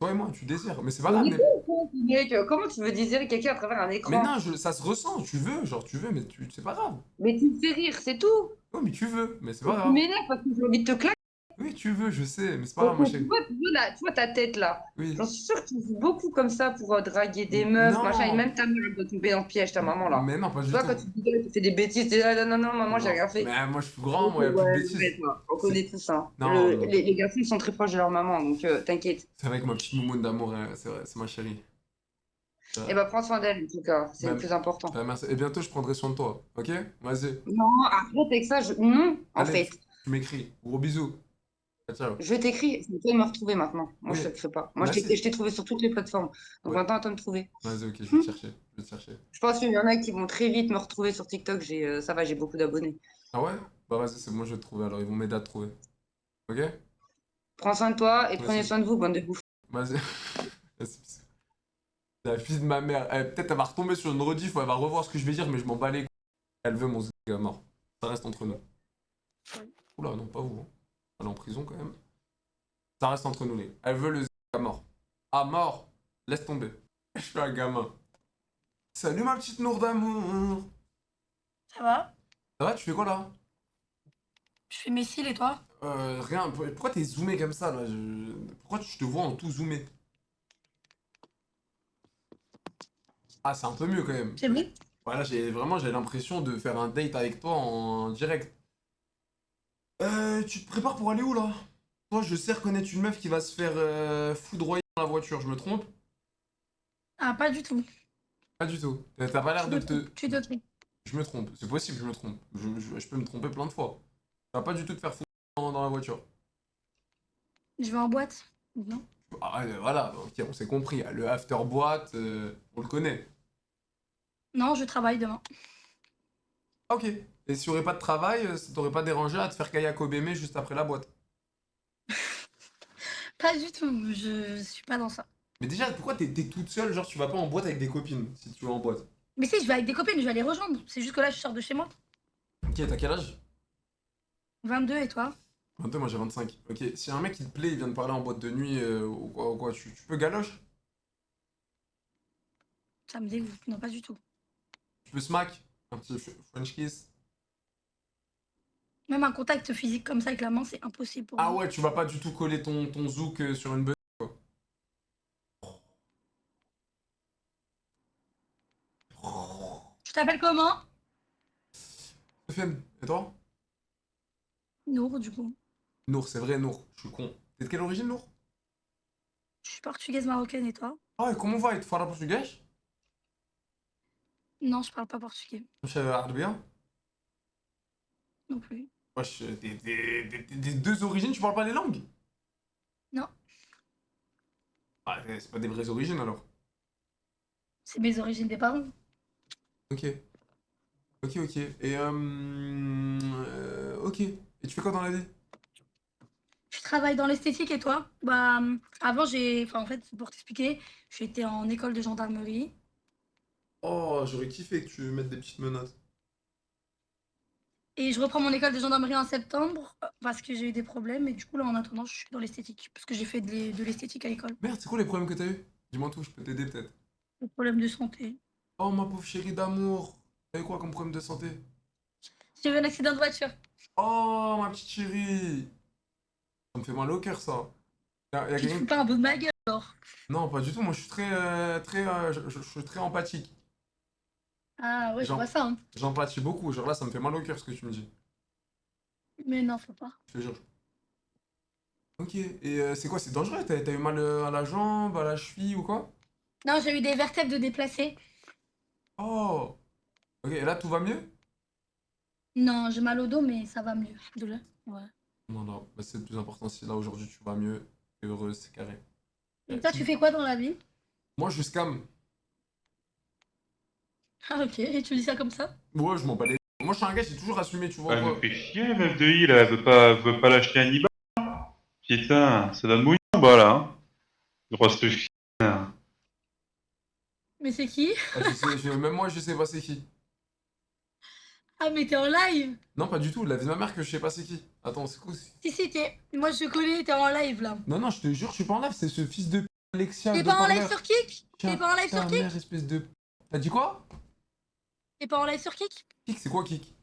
Toi et moi, tu désires. Mais c'est pas grave. Mais comment tu veux désirer quelqu'un à travers un Mais écran? non, ça se ressent. Tu veux, genre, tu veux, mais c'est pas grave. Mais tu me fais rire, c'est tout. Oui, mais tu veux, mais c'est Et pas tu grave. m'énerves parce que j'ai envie de te claquer. Oui, tu veux, je sais, mais c'est pas grave, Donc, ma tu chérie. vois, tu vois ta tête là. Oui. J'en suis sûre que tu fais beaucoup comme ça pour draguer des meufs, machin. Et Non, même ta mère elle doit tomber dans le piège, ta maman là. mais non, pas Tu du vois, tout. quand tu dis que tu fais des bêtises, tu dis ah, non, non, non, maman, j'ai Non. rien fait. Mais moi, je suis grand, Ok, moi, y a plus de ouais, bêtises. on C'est- connaît tout ça. Non, non. Les garçons sont très proches de leur maman, donc t'inquiète. C'est vrai que ma petite moumoune d'amour, hein, c'est vrai, c'est ma chérie. Et bah, prends soin d'elle, en tout cas. C'est le Bah, plus important. bah, merci. Et bientôt, je prendrai soin de toi, ok? Vas-y. Non, arrête avec ça. Non, en Allez, fait. tu m'écris. Gros bisous. Ciao. Je t'écris, c'est toi de me retrouver maintenant. Moi, Oui. je te le ferai pas. Moi, Merci. je t'ai trouvé sur toutes les plateformes. Donc Ouais. maintenant, à toi de me trouver. Vas-y, ok, je vais te chercher. Je vais te chercher. Je pense qu'il y en a qui vont très vite me retrouver sur TikTok. Ça va, j'ai beaucoup d'abonnés. Ah ouais? Bah vas-y, c'est bon, je vais te trouver alors. Ils vont m'aider à te trouver. Ok? Prends soin de toi et Toi prenez aussi. soin de vous, bande de bouffes. Vas-y. Vas-y, bisous. La fille de ma mère. Peut-être elle va retomber sur une rediff ou elle va revoir ce que je vais dire, mais je m'en bats les couilles. Elle veut mon gars mort. Ça reste entre nous. Oula, non, pas vous. Hein. Elle est en prison quand même. Ça reste entre nous, les. Elle veut le gars mort. Ah, mort! Laisse tomber. Je suis un gamin. Salut ma petite Nour d'amour. Ça va? Ça va, tu fais quoi là? Je fais mes cils et toi? Rien. Pourquoi t'es zoomé comme ça là? Pourquoi je te vois en tout zoomé? Ah, c'est un peu mieux quand même. C'est bon? Voilà, j'ai l'impression de faire un date avec toi en direct. Tu te prépares pour aller où là? Toi, je sais reconnaître une meuf qui va se faire foudroyer dans la voiture, je me trompe? Ah, pas du tout. Pas du tout. T'as pas l'air de te. Tu te trompes. Je me trompe, c'est possible que je me trompe. Je peux me tromper plein de fois. Ça va pas du tout te faire foutre dans la voiture. Je vais en boîte. Non? Ah, voilà, ok, on s'est compris. Le after boîte, on le connaît. Non, je travaille demain. Ok. Et si aurait pas de travail, ça t'aurait pas dérangé à te faire kayak au BM juste après la boîte? Pas du tout. Je suis pas dans ça. Mais déjà, pourquoi t'es toute seule? Genre, tu vas pas en boîte avec des copines si tu vas en boîte? Mais si, je vais avec des copines, je vais les rejoindre. C'est juste que là, je sors de chez moi. Ok, t'as quel âge? 22 et toi? 22, moi j'ai 25. Ok, si un mec qui te plaît, il vient de parler en boîte de nuit ou quoi, tu peux galoche? Ça me dégoûte. Non, pas du tout. Tu peux smack? Un petit French kiss? Même un contact physique comme ça avec la main, c'est impossible pour Ah moi. ouais, tu vas pas du tout coller ton zouk sur une bonne. Tu t'appelles comment? FM, et toi? Nour, du coup. Nour, c'est vrai, Nour, je suis con. T'es de quelle origine, Nour? Je suis portugaise marocaine et toi? Ah, et comment vai? Tu parles portugais? Non, je parle pas portugais. مش عربية? Non plus. Wesh, des deux origines, tu parles pas les langues? Non. Ah, c'est pas des vraies origines alors. C'est mes origines des parents. Ok. Ok, ok. Et ok. Et tu fais quoi dans la vie? Je travaille dans l'esthétique et toi? Bah, avant, enfin, en fait, pour t'expliquer, j'étais en école de gendarmerie. Oh, j'aurais kiffé que tu mettes des petites menottes. Et je reprends mon école de gendarmerie en septembre parce que j'ai eu des problèmes. Et du coup, là, en attendant, je suis dans l'esthétique. Parce que j'ai fait de l'esthétique à l'école. Merde, c'est quoi les problèmes que t'as eu? Dis-moi tout, je peux t'aider peut-être. Des problèmes de santé. Oh, ma pauvre chérie d'amour. T'as eu quoi comme problème de santé? J'ai eu un accident de voiture. Oh, ma petite chérie. Ça me fait mal au cœur, ça. Y a Tu te quelqu'un... fous pas un peu de ma gueule, alors? Non, pas du tout. Moi, je suis je suis très empathique. Ah ouais, je Genre- vois ça. Hein. J'empathie beaucoup. Genre là, ça me fait mal au cœur ce que tu me dis. Mais non, faut pas. Je te jure. Ok. Et c'est quoi? C'est dangereux? T'as eu mal à la jambe, à la cheville ou quoi? Non, j'ai eu des vertèbres de déplacés. Oh. Ok, et là, tout va mieux? Non, j'ai mal au dos, mais ça va mieux. Douleur. Ouais. Non, non. Bah, c'est le plus important. Si là, aujourd'hui, tu vas mieux, t'es heureuse, c'est carré. Et toi, tu fais quoi dans la vie? Moi, je scam. Ah ok, et tu dis ça comme ça? Ouais, je m'en bats les... Moi, je suis un gars, j'ai toujours assumé, tu vois. Elle Quoi. me fait chier, meuf de I, là. Elle veut pas l'acheter un Iba. Putain, ça donne mouillon, bah, là. Hein. Grosse chienne. Mais c'est qui? Ah, même moi, je sais pas c'est qui. Ah, mais t'es en live? Non, pas du tout. La vie de ma mère que je sais pas c'est qui. Attends, c'est quoi? Si, t'es... Moi, je te connais, t'es en live, là. Non, non, je te jure, je suis pas en live. C'est ce fils de p... Alexia. T'es de pas en live parleur. sur Kik? Tiens, T'es pas en live ta sur Kik? mère, espèce de... T'as dit quoi? T'es pas en live sur Kik? Kik, c'est quoi Kik?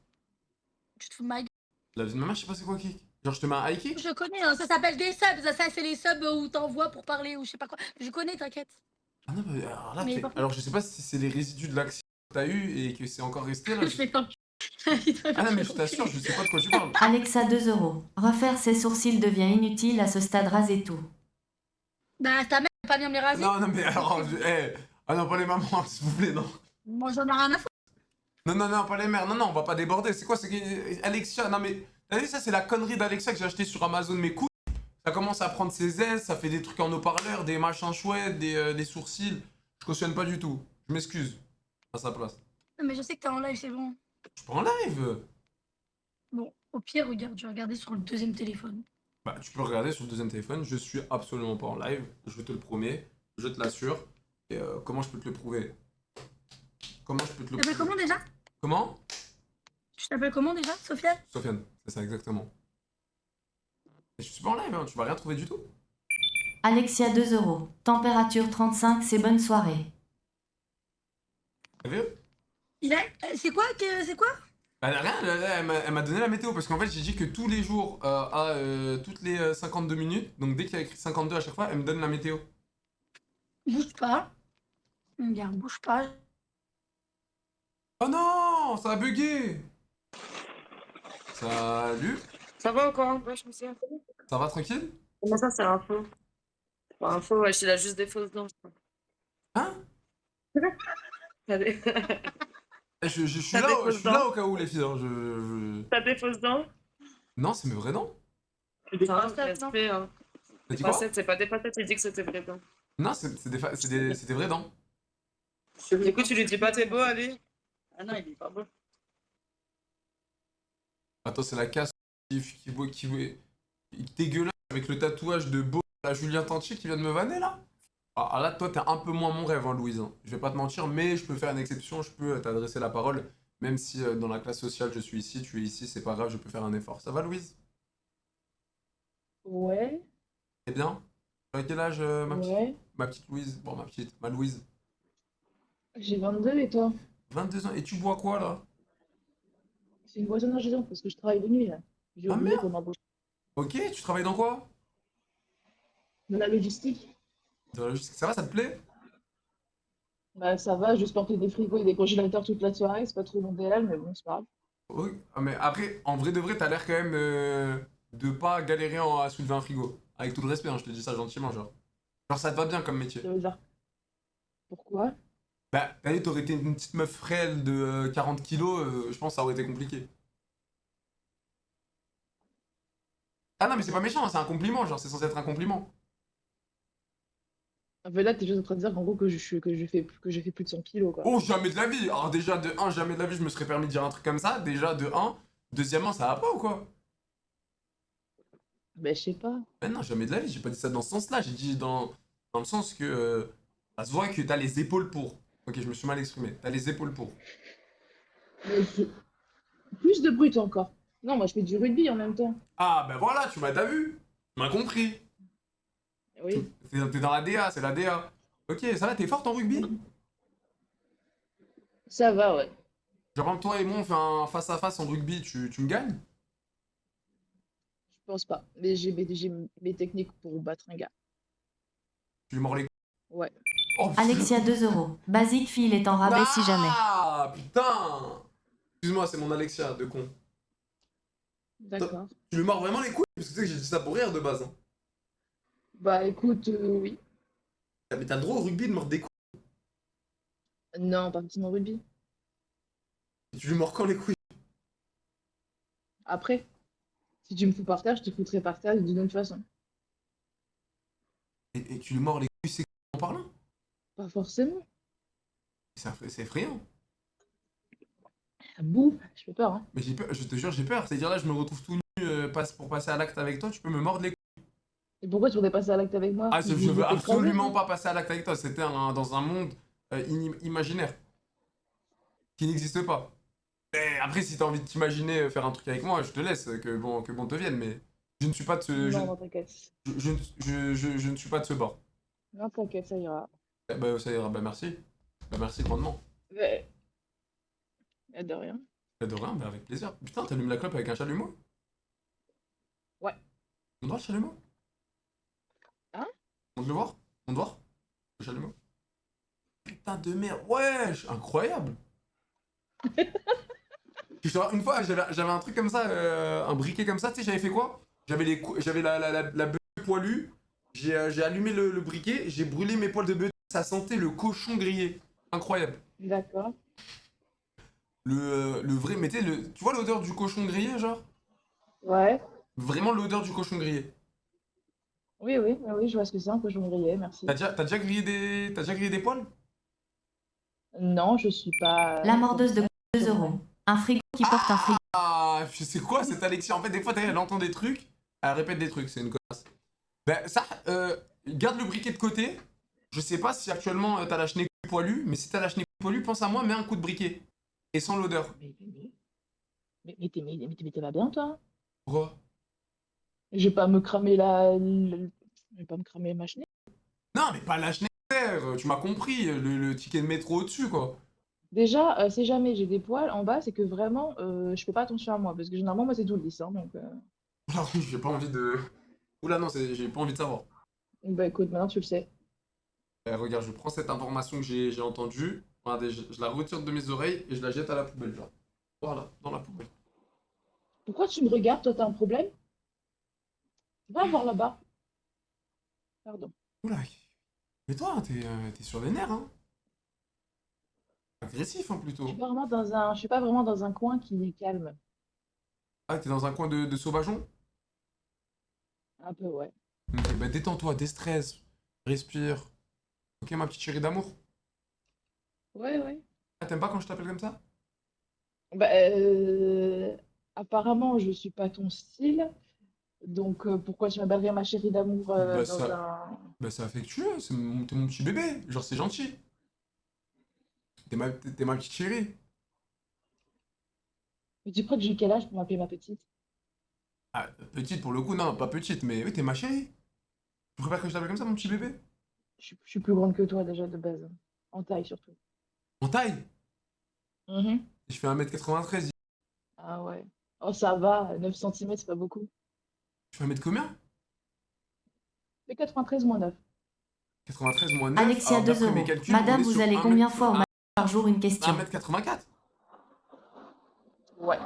Tu te fous de ma gueule. La vie de ma mère, je sais pas c'est quoi Kik. Genre, je te mets un high kick? Je connais, hein, ça s'appelle des subs. Ça, c'est les subs où t'envoies pour parler ou je sais pas quoi. Je connais, t'inquiète. Ah non, mais alors là, Mais par contre- alors je sais pas si c'est les résidus de l'accident que t'as eu et que c'est encore resté là. Je vais t'en- Ah non, mais je t'assure, je sais pas de quoi tu parles. Alexa 2 euros. Refaire ses sourcils devient inutile à ce stade, rasez tout. Bah, ta mère va pas bien me les raser. Non, non, mais alors, ah non, pas les mamans, s'il vous plaît, non. Moi, j'en ai rien à foutre. Non, non, non, pas les mères, non, non, on va pas déborder. C'est quoi, c'est que Alexia, non mais, t'as vu, ça c'est la connerie d'Alexia que j'ai acheté sur Amazon, mes couilles. Ça commence à prendre ses aises, ça fait des trucs en haut-parleur, des machins chouettes, des sourcils. Je cautionne pas du tout. Je m'excuse. À sa place. Non, mais je sais que t'es en live, c'est bon. Je suis pas en live. Bon, au pire, regarde, je vais regarder sur le deuxième téléphone. Bah, tu peux regarder sur le deuxième téléphone. Je suis absolument pas en live. Je te le promets. Je te l'assure. Et comment je peux te le prouver? Comment je peux te Tu le t'appelles prouver? comment déjà? Comment? Tu t'appelles comment déjà, Sofiane? Sofiane, c'est ça exactement. Mais je suis pas en live, hein. Tu vas rien trouver du tout. Alexia 2 euros. Température 35, c'est bonne soirée. T'as vu? C'est quoi c'est quoi? Bah, rien, elle m'a donné la météo parce qu'en fait j'ai dit que tous les jours à toutes les 52 minutes, donc dès qu'il y a écrit 52 à chaque fois, elle me donne la météo. Bouge pas. Regarde, bouge pas. Oh non, ça a bugué. Salut, Ça va encore? Ouais, je me suis fait. ça va tranquille? Comment ça, c'est un faux? Pour info, ouais, il a juste des fausses dents. Hein? T'as des... Je suis T'as là, des je fausses suis là dents au cas où les filles. Hein, T'as des fausses dents? Non, c'est mes vrais dents. Des facettes, respect, hein. T'as Des dit quoi? facettes, c'est pas des facettes, il dit que c'était vraies dents. Non, c'est des vraies dents. Du coup, tu lui dis pas t'es beau, allez? Ah non, il est pas beau. Attends, c'est la casse qui dégueulasse avec le tatouage de beau à Julien Tantier qui vient de me vanner là. Ah là, toi, t'es un peu moins mon rêve, hein, Louise. Hein. Je vais pas te mentir, mais je peux faire une exception, je peux t'adresser la parole. Même si dans la classe sociale, je suis ici, tu es ici, c'est pas grave, je peux faire un effort. Ça va, Louise? Ouais, Eh bien? Tu as quel âge, ouais. ma petite Louise? Bon, ma Louise. J'ai 22 et toi? 22 ans. Et tu bois quoi, là? C'est une boisson d'argent parce que je travaille de nuit là. J'ai Ah, oublié merde. qu'on m'embauche. Ok, tu travailles dans quoi? De la logistique? Dans la logistique. Ça va, ça te plaît? Bah ça va, juste porter des frigos et des congélateurs toute la soirée, c'est pas trop mon idéal, mais bon, c'est pas grave. Oui. Ah, mais après, en vrai de vrai, t'as l'air quand même de pas galérer à soulever un frigo. Avec tout le respect, hein, je te dis ça gentiment, genre. Genre, ça te va bien comme métier. Ça veut dire pourquoi? Bah, allez, t'aurais été une petite meuf frêle de 40 kilos, je pense que ça aurait été compliqué. Ah non, mais c'est pas méchant, c'est un compliment, genre, c'est censé être un compliment. En fait là, t'es juste en train de dire qu'en gros que j'ai fait plus de 100 kilos quoi. Oh, jamais de la vie! Alors, déjà, de 1, jamais de la vie, je me serais permis de dire un truc comme ça. Déjà, de 1. Deuxièmement, ça va pas ou quoi? Bah je sais pas. Mais non, jamais de la vie, j'ai pas dit ça dans ce sens-là, j'ai dit dans le sens que ça se voit que t'as les épaules pour. Ok, je me suis mal exprimé, t'as les épaules pour. Mais plus de brut encore. Non, moi je fais du rugby en même temps. Ah, ben voilà, t'as vu? Tu m'as compris. Oui. T'es dans la DA, c'est la DA. Ok, ça va, t'es forte en rugby? Ça va, ouais. Genre, par exemple, toi et moi, on fait un face-à-face en rugby, tu me gagnes? Je pense pas. Mais j'ai mes techniques pour battre un gars. Tu lui mords les couilles. Ouais. Oh, putain. Alexia 2 euros. Basique file est en rabais si jamais. Ah, putain! Excuse-moi, c'est mon Alexia, de con. D'accord. Tu lui mords vraiment les couilles? Parce que tu sais que j'ai dit ça pour rire de base. Hein. Bah écoute, oui. Ah, mais t'as le droit au rugby de mordre des couilles. Non, pas forcément rugby. Et tu lui mords quand les couilles? Après, si tu me fous par terre, je te foutrai par terre d'une autre façon. Et tu lui mords les couilles, c'est en parlant? Pas forcément. C'est effrayant. Bouh, je fais peur, hein. Mais j'ai peur, je te jure, j'ai peur. C'est-à-dire là, je me retrouve tout nu pour passer à l'acte avec toi, tu peux me mordre les couilles. Et pourquoi tu voudrais passer à l'acte avec moi? Ah, je Vous veux êtes absolument écrasés, pas passer à l'acte avec toi. C'était dans un monde imaginaire. Qui n'existe pas. Et après, si t'as envie de t'imaginer faire un truc avec moi, je te laisse, que bon te vienne, mais je ne suis pas de ce. Non, non, t'inquiète. Je ne suis pas de ce bord. Non, t'inquiète, ça ira. Eh bah, ça ira, bah merci. Bah merci grandement. Ouais. De rien. Bah, de rien, bah avec plaisir. Putain, t'allumes la clope avec un chalumeau? Ouais. On doit le chalumeau? Hein? On te le voir? On te voir? Le chalumeau? Putain de merde, wesh, incroyable! Une fois, j'avais un truc comme ça, un briquet comme ça, tu sais, j'avais fait quoi? J'avais la bœuf poilue, j'ai allumé le briquet, j'ai brûlé mes poils de bœuf, ça sentait le cochon grillé. Incroyable. D'accord. Le vrai, mais tu vois l'odeur du cochon grillé, genre? Ouais. Vraiment l'odeur du cochon grillé. Oui, oui, oui, oui, je vois ce que c'est, un cochon grillé, merci. T'as déjà grillé des poils? Non, je suis pas. La mordeuse de commerciale, 2 c'est vrai. euros. Un frigo qui porte un frigo. Ah, je sais quoi cette Alexia? En fait, des fois, elle entend des trucs, elle répète des trucs, c'est une connasse. Ben, ça, garde le briquet de côté. Je sais pas si actuellement t'as la chenille poilue, mais si t'as la chenille poilue, pense à moi, mets un coup de briquet. Et sans l'odeur. Mais t'es pas bien, toi? Pourquoi? Je vais pas me cramer Je vais pas me cramer ma chenille. Non, mais pas la chenille, tu m'as compris, le ticket de métro au-dessus, quoi. Déjà, si jamais j'ai des poils en bas, c'est que vraiment, je fais pas attention à moi. Parce que généralement, moi, c'est tout lisse. Hein, donc, Alors, j'ai pas envie de. Oula, non, j'ai pas envie de savoir. bah écoute, maintenant tu le sais. Regarde, je prends cette information que j'ai entendue, regardez, je la retire de mes oreilles et je la jette à la poubelle, genre. Voilà, dans la poubelle. Pourquoi tu me regardes? Toi, t'as un problème? Va voir là-bas. Pardon. Oula, mais toi, t'es sur les nerfs, hein. Agressif, hein, plutôt. Je suis pas vraiment dans un coin qui est calme. Ah, t'es dans un coin de sauvageon? Un peu, ouais. Ok, bah détends-toi, déstresse, respire. Ok, ma petite chérie d'amour? Ouais, ouais. Ah, t'aimes pas quand je t'appelle comme ça? Bah, apparemment, je suis pas ton style. Donc, pourquoi tu m'appellerais ma chérie d'amour Bah dans ça, un... bah c'est affectueux, t'es mon petit bébé, genre c'est gentil. T'es ma petite chérie. Mais tu crois que j'ai quel âge pour m'appeler ma petite? Ah, petite pour le coup, non, pas petite, mais oui, t'es ma chérie. Tu préfères que je t'appelle comme ça, mon petit bébé? Je suis plus grande que toi déjà de base. En taille surtout. En taille? Mhm. Je fais 1m93, Ah ouais. Oh, ça va, 9 cm, c'est pas beaucoup. je fais 1 mètre combien? C'est 93 moins 9. 93 moins 9, Alexia, alors 2 d'après mes euros. calculs, on Madame, est vous sur allez 1 combien mètre, fois au match par jour? Une question. 1m84. Ouais,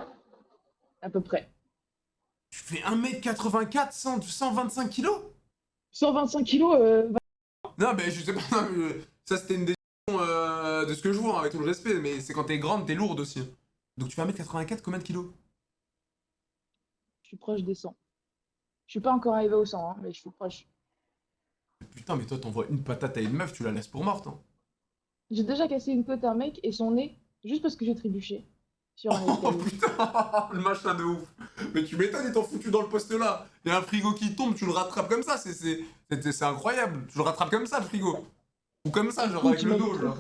à peu près. Tu fais 1m84, 125 kilos? 125 kilos, Non, mais je sais pas, non, mais, ça c'était une décision de ce que je vois, hein, avec tout le respect, mais c'est quand t'es grande, t'es lourde aussi. Donc tu fais 1m84, combien de kilos? je suis proche des 100. Je suis pas encore arrivé au 100, hein, mais je suis proche. Putain, mais toi t'envoies une patate à une meuf, tu la laisses pour morte, hein. J'ai déjà cassé une côte à un mec et son nez, juste parce que j'ai trébuché sur un Oh escalier. putain, le machin de ouf. Mais tu m'étonnes, ils t'ont foutu dans le poste là. Il y a un frigo qui tombe, tu le rattrapes comme ça, c'est incroyable. Tu le rattrapes comme ça, le frigo. Ou comme ça, genre Écoute, avec le dos, genre.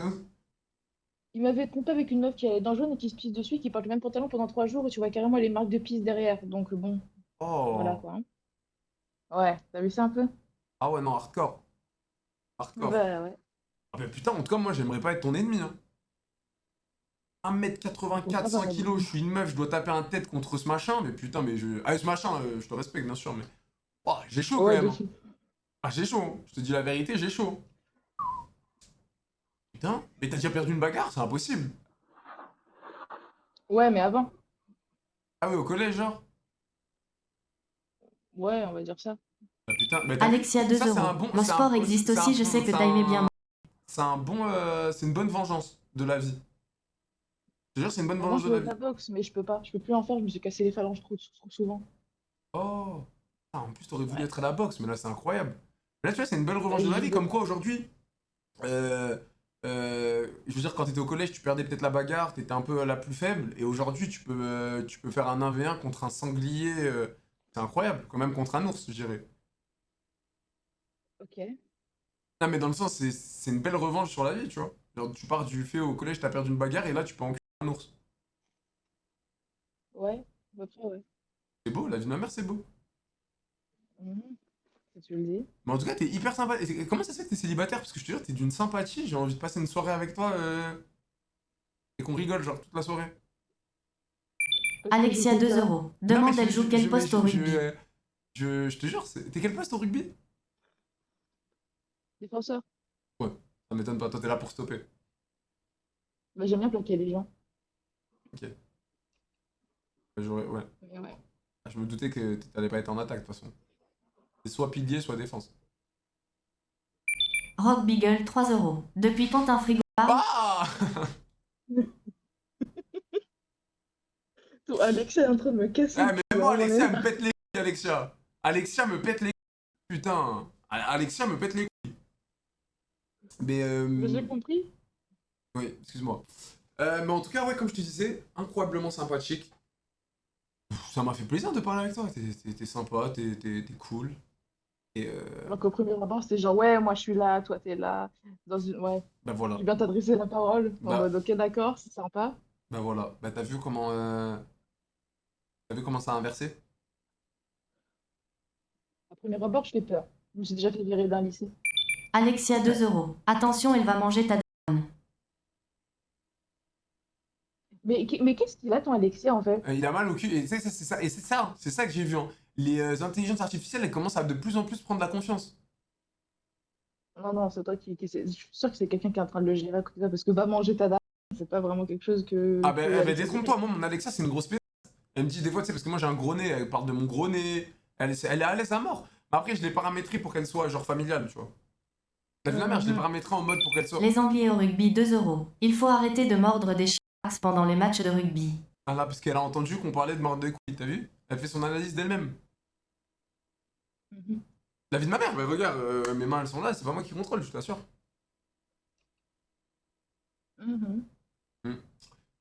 il m'avait trompé avec une meuf qui allait dans le jaune et qui se pisse dessus, et qui porte le même pantalon pendant 3 jours et tu vois carrément les marques de pisse derrière. Donc bon, voilà Oh. quoi. Hein. Ouais, t'as vu ça un peu? Ah ouais, non, hardcore. Hardcore. Bah ouais. Ah bah putain, en tout cas, moi j'aimerais pas être ton ennemi, hein. Faut 1m84, pas 100 parler kilos, je suis une meuf, je dois taper un tête contre ce machin, mais putain, mais je. Ah, ce machin, je te respecte, bien sûr, mais. Oh, j'ai chaud quand Ouais, même, de hein. fou. Ah, j'ai chaud, hein. Je te dis la vérité, j'ai chaud. Putain, mais t'as déjà perdu une bagarre, c'est impossible. Ouais, mais avant. Ah oui, au collège, genre. Ouais, on va dire ça. Ah putain, mais t'as vu, Alexia, 2 ça c'est un euros. bon. Mon c'est un- sport existe c'est un aussi, je bon- sais que c'est t'aimais bien. C'est un bon. C'est une bonne vengeance de la vie. Je te jure, c'est une bonne Avant, vengeance je de la faisais de vie. la boxe, mais je peux pas. Je peux plus en faire, je me suis cassé les phalanges trop souvent. Oh. Ah, en plus, t'aurais voulu Ouais. être à la boxe, mais là, c'est incroyable. Mais là, tu vois, c'est une belle revanche Bah, de la je vie. veux Comme pas. quoi, aujourd'hui, je veux dire, quand t'étais au collège, tu perdais peut-être la bagarre, t'étais un peu la plus faible. Et aujourd'hui, tu peux faire un 1v1 contre un sanglier. C'est incroyable, quand même contre un ours, je dirais. Ok. Non, mais dans le sens, c'est une belle revanche sur la vie, tu vois. Genre, tu pars du fait au collège, t'as perdu une bagarre, et là, tu peux enculer un ours. Ouais, à peu près, ouais. C'est beau, la vie de ma mère, c'est beau. Mhm. Si tu le dis. Mais en tout cas, t'es hyper sympa. Et comment ça se fait que t'es célibataire? Parce que je te jure, t'es d'une sympathie. J'ai envie de passer une soirée avec toi et qu'on rigole, genre, toute la soirée. Parce que Alexia, j'étais 2 pas. euros. Non, mais Demande, elle joue quel poste au rugby? je te jure, t'es quel poste au rugby? Défenseur. Ouais, ça m'étonne pas. Toi, t'es là pour stopper. Bah, j'aime bien plaquer les gens. Ok. Ouais. Mais ouais. Je me doutais que t'allais pas être en attaque, de toute façon. C'est soit pilier, soit défense. Rock Beagle, 3 euros. Depuis quand un frigo Ah Alexia est en train de me casser Ah, le mais cul, moi, hein, j'en ai Alexia, elle me marre. pète les couilles, Alexia. Alexia me pète les couilles. Putain. Alexia me pète les couilles. Mais J'ai compris. oui, excuse-moi. Mais en tout cas, ouais, comme je te disais, incroyablement sympathique. Ça m'a fait plaisir de parler avec toi. T'es sympa, t'es cool. Et Alors qu'au premier abord, c'était genre, ouais, moi je suis là, toi t'es là. Ouais, bah voilà. j'ai bien t'adresser la parole. En Bah, mode, ok, d'accord, c'est sympa. bah voilà. Bah t'as vu comment ça a inversé? À premier abord, je fais peur. Je me suis déjà fait virer d'un lycée. Alexia 2 euros. Attention, elle va manger ta daronne. Mais qu'est-ce qu'il a, ton Alexia, en fait? Il a mal au cul. Et c'est ça que j'ai vu, hein. Les intelligences artificielles, elles commencent à de plus en plus prendre la confiance. Non, non, c'est toi je suis sûre que c'est quelqu'un qui est en train de le gérer à côté de ça, parce que va manger ta dame, c'est pas vraiment quelque chose Ah que bah Alexia dirait. détrompe-toi, moi mon Alexa c'est une grosse pétasse. Elle me dit des fois, tu sais, parce que moi j'ai un gros nez, elle parle de mon gros nez. Elle est à l'aise à mort. Mais après, je l'ai paramétré pour qu'elle soit genre familiale, tu vois. T'as vu la mère, je l'ai Mhm. paramétré en mode pour qu'elle soit. Les Anglais au rugby 2 euros. Il faut arrêter de mordre des chiens pendant les matchs de rugby. Ah là, parce qu'elle a entendu qu'on parlait de mordre de couilles, t'as vu? Elle fait son analyse d'elle-même. Mhm. La vie de ma mère, mais regarde, mes mains elles sont là, c'est pas moi qui contrôle, je t'assure. Mhm. Hmm.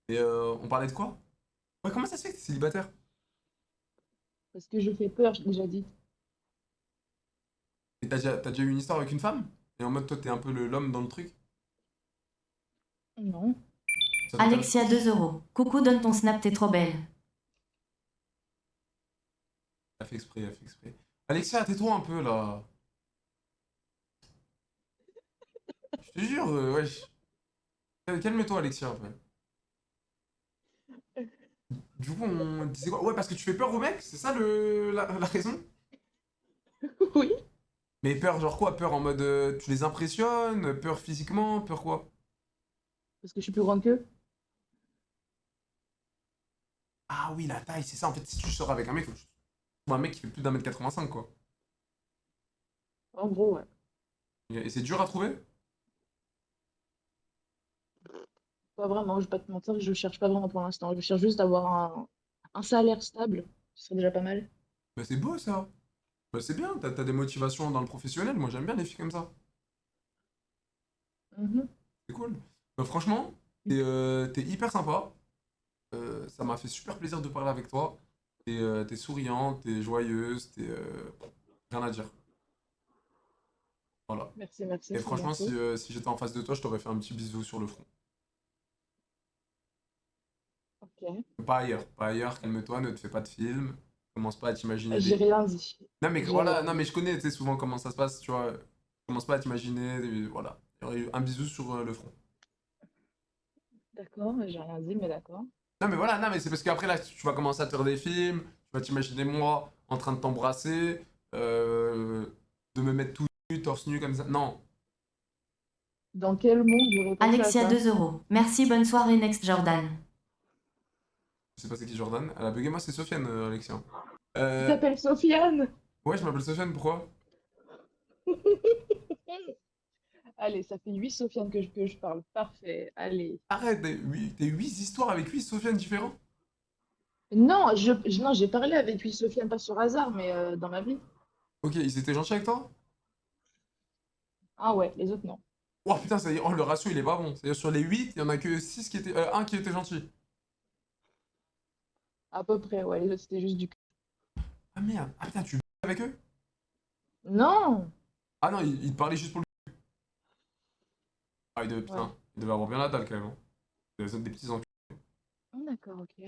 Et on parlait de quoi? Ouais, comment ça se fait que t'es célibataire? Parce que je fais peur, je l'ai déjà dit. Et t'as déjà eu une histoire avec une femme? Et en mode toi t'es un peu l'homme dans le truc? Non. Ça t'intéresse? Alexia 2 euros. Coucou, donne ton snap, t'es trop belle. Elle fait exprès, elle fait exprès. Alexia, tais-toi un peu là. Je te jure, wesh. Calme-toi, Alexia, après. Du coup, on disait quoi? Ouais, parce que tu fais peur aux mecs, c'est ça la raison? Oui. Mais peur, genre quoi? Peur en mode tu les impressionnes? Peur physiquement? Peur quoi? Parce que je suis plus grande qu'eux. Ah oui, la taille, c'est ça. En fait, si tu sors avec un mec, faut que tu trouves un mec qui fait plus d'1m85, quoi. En gros, ouais. Et c'est dur à trouver? Pas vraiment, je vais pas te mentir, je cherche pas vraiment pour l'instant. Je cherche juste d'avoir un salaire stable. Ce serait déjà pas mal. Bah, c'est beau ça. Bah, c'est bien, t'as des motivations dans le professionnel. Moi, j'aime bien les filles comme ça. Mhm. C'est cool. Bah, franchement, t'es hyper sympa. Ça m'a fait super plaisir de parler avec toi. T'es souriante, t'es joyeuse, rien à dire. Voilà. Merci, merci, Et c'est franchement, gentil. si j'étais en face de toi, je t'aurais fait un petit bisou sur le front. Ok. Pas ailleurs, pas ailleurs, calme-toi, ne te fais pas de film. Commence pas à t'imaginer J'ai des. rien dit. Non mais J'ai voilà, rien non mais dit. je connais, tu sais souvent comment ça se passe, tu vois. Commence pas à t'imaginer, voilà. Il y aurait eu un bisou sur le front. D'accord, j'ai rien dit, mais d'accord. Non mais voilà, non mais c'est parce qu'après là, tu vas commencer à te faire des films, tu vas t'imaginer moi en train de t'embrasser, de me mettre tout nu, torse nu comme ça. Non. Dans quel monde j'aurais pensé à Alexia ça? 2 euros. Merci, bonne soirée, Next Jordan. Je sais pas c'est qui Jordan. Elle a bugué, moi c'est Sofiane, Alexia. Tu Euh... t'appelles Sofiane? Ouais, je m'appelle Sofiane, pourquoi? Allez, ça fait 8 Sofiane que je parle. Parfait. Allez. Arrête, t'as 8 histoires avec 8 Sofiane différents? Non, non, j'ai parlé avec 8 Sofiane, pas sur hasard, mais dans ma vie. Ok, ils étaient gentils avec toi? Ah ouais, les autres, non. Oh putain, ça y est, oh, le ratio il est pas bon. C'est-à-dire sur les 8, il y en a que 6 qui étaient. Un qui était gentil. À peu près, ouais. Les autres, c'était juste du... Ah merde, ah putain, tu avec eux? Non! Ah non, il te parlait juste pour le. Ah, Ouais. putain, il devait avoir bien la dalle quand même, hein. Des petits enculés. Oh, d'accord, ok.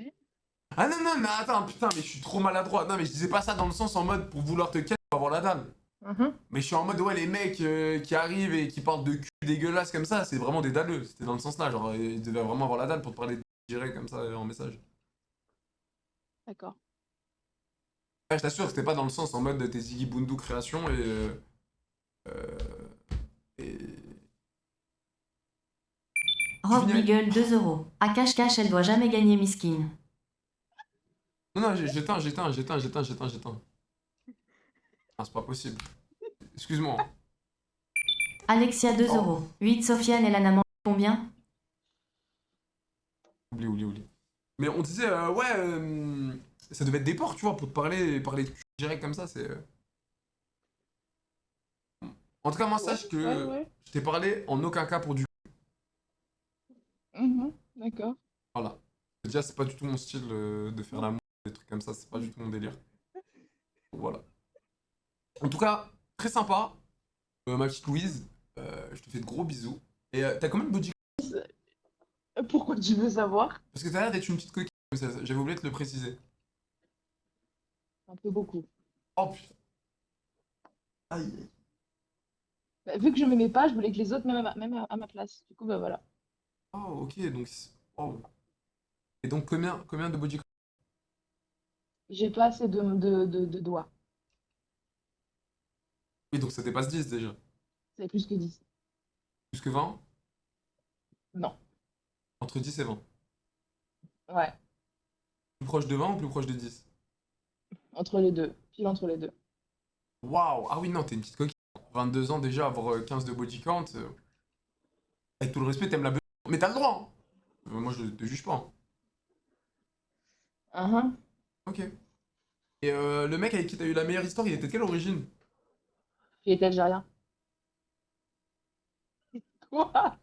Ah non, non, mais attends, putain, mais je suis trop maladroit. Non, mais je disais pas ça dans le sens en mode pour vouloir te calmer pour avoir la dalle. Mhm. Mais je suis en mode, ouais, les mecs qui arrivent et qui parlent de cul dégueulasse comme ça, c'est vraiment des dalleux. C'était dans le sens là, genre, ils devaient vraiment avoir la dalle pour te parler direct comme ça en message. D'accord. Ouais, je t'assure, c'était pas dans le sens en mode t'es Ziggy Bundu création euh, et. Rob finis avec- Beagle 2 euros. À cache-cache, elle doit jamais gagner Miskin. Non, non, j'éteins. Ah, c'est pas possible. Excuse-moi, hein. Alexia 2 Oh, euros. 8 Sofiane, elle en a mangé combien? oublie. Mais on disait, ouais, ça devait être des porcs, tu vois, pour te parler de cul direct comme ça, c'est. En tout cas, moi, sache Ouais, que ouais. je t'ai parlé en aucun cas pour du... D'accord. Voilà. Déjà, c'est pas du tout mon style de faire l'amour, des trucs comme ça, c'est pas du tout mon délire. Voilà. En tout cas, très sympa, ma petite Louise. Je te fais de gros bisous. Et t'as combien de body... Pourquoi tu veux savoir? Parce que t'as l'air d'être une petite coquille, j'avais oublié de te le préciser. Un peu beaucoup. Oh putain. Aïe. Bah, vu que je m'aimais pas, je voulais que les autres même à ma place. Du coup, bah voilà. Oh, ok, donc... Oh. Et donc, combien de body... J'ai pas assez de doigts. Oui, donc ça dépasse 10 déjà. C'est plus que 10. Plus que 20? Non. Entre 10 et 20. Ouais. Plus proche de 20 ou plus proche de 10? Entre les deux. Pile entre les deux. Waouh! Ah oui, non, t'es une petite coquille. 22 ans déjà, avoir 15 de body count. Avec tout le respect, t'aimes la be... Mais t'as le droit, hein. Moi, je te juge pas, hein. Uh-huh. Ok. Et le mec avec qui t'as eu la meilleure histoire, il était de quelle origine? Il était algérien. Quoi?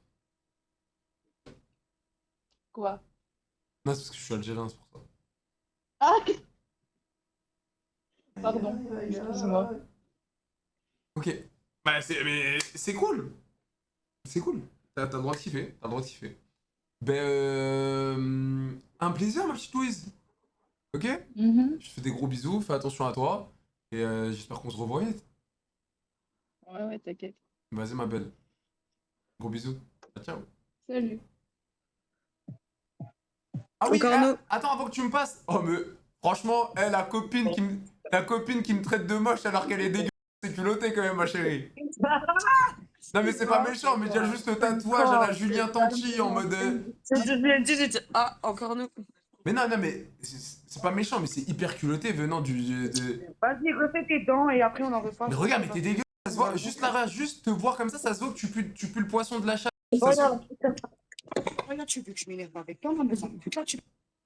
Quoi? Non, c'est parce que je suis algérien, c'est pour ça. Ah! Pardon. Excuse-moi. Ok. Bah, mais c'est cool. C'est cool. T'as le droit de kiffer. T'as le droit de kiffer. Ben, un plaisir, ma petite Louise. Ok? Mhm. Je te fais des gros bisous, fais attention à toi. Et j'espère qu'on se revoit vite. Ouais, ouais, t'inquiète. Vas-y, ma belle. Gros bisous. Ciao. Salut. Ah oui, Encore nous. attends, avant que tu me passes. Oh, mais franchement, la copine qui me traite de moche alors qu'elle est dégueulasse, c'est culotté quand même, ma chérie. Non, mais c'est pas méchant, mais déjà juste le tatouage à la Julien Tanti en mode. Ah, encore nous. Mais non, non, mais c'est pas méchant, mais c'est hyper culotté venant de... Vas-y, refais tes dents et après on en reparle. Mais regarde, mais t'es dégueulasse. Ça se voit, juste là, juste te voir comme ça se voit que tu pues le poisson de la chasse. Ça se- Regarde, tu veux que je m'énerve avec toi, ma maison. Là, tu...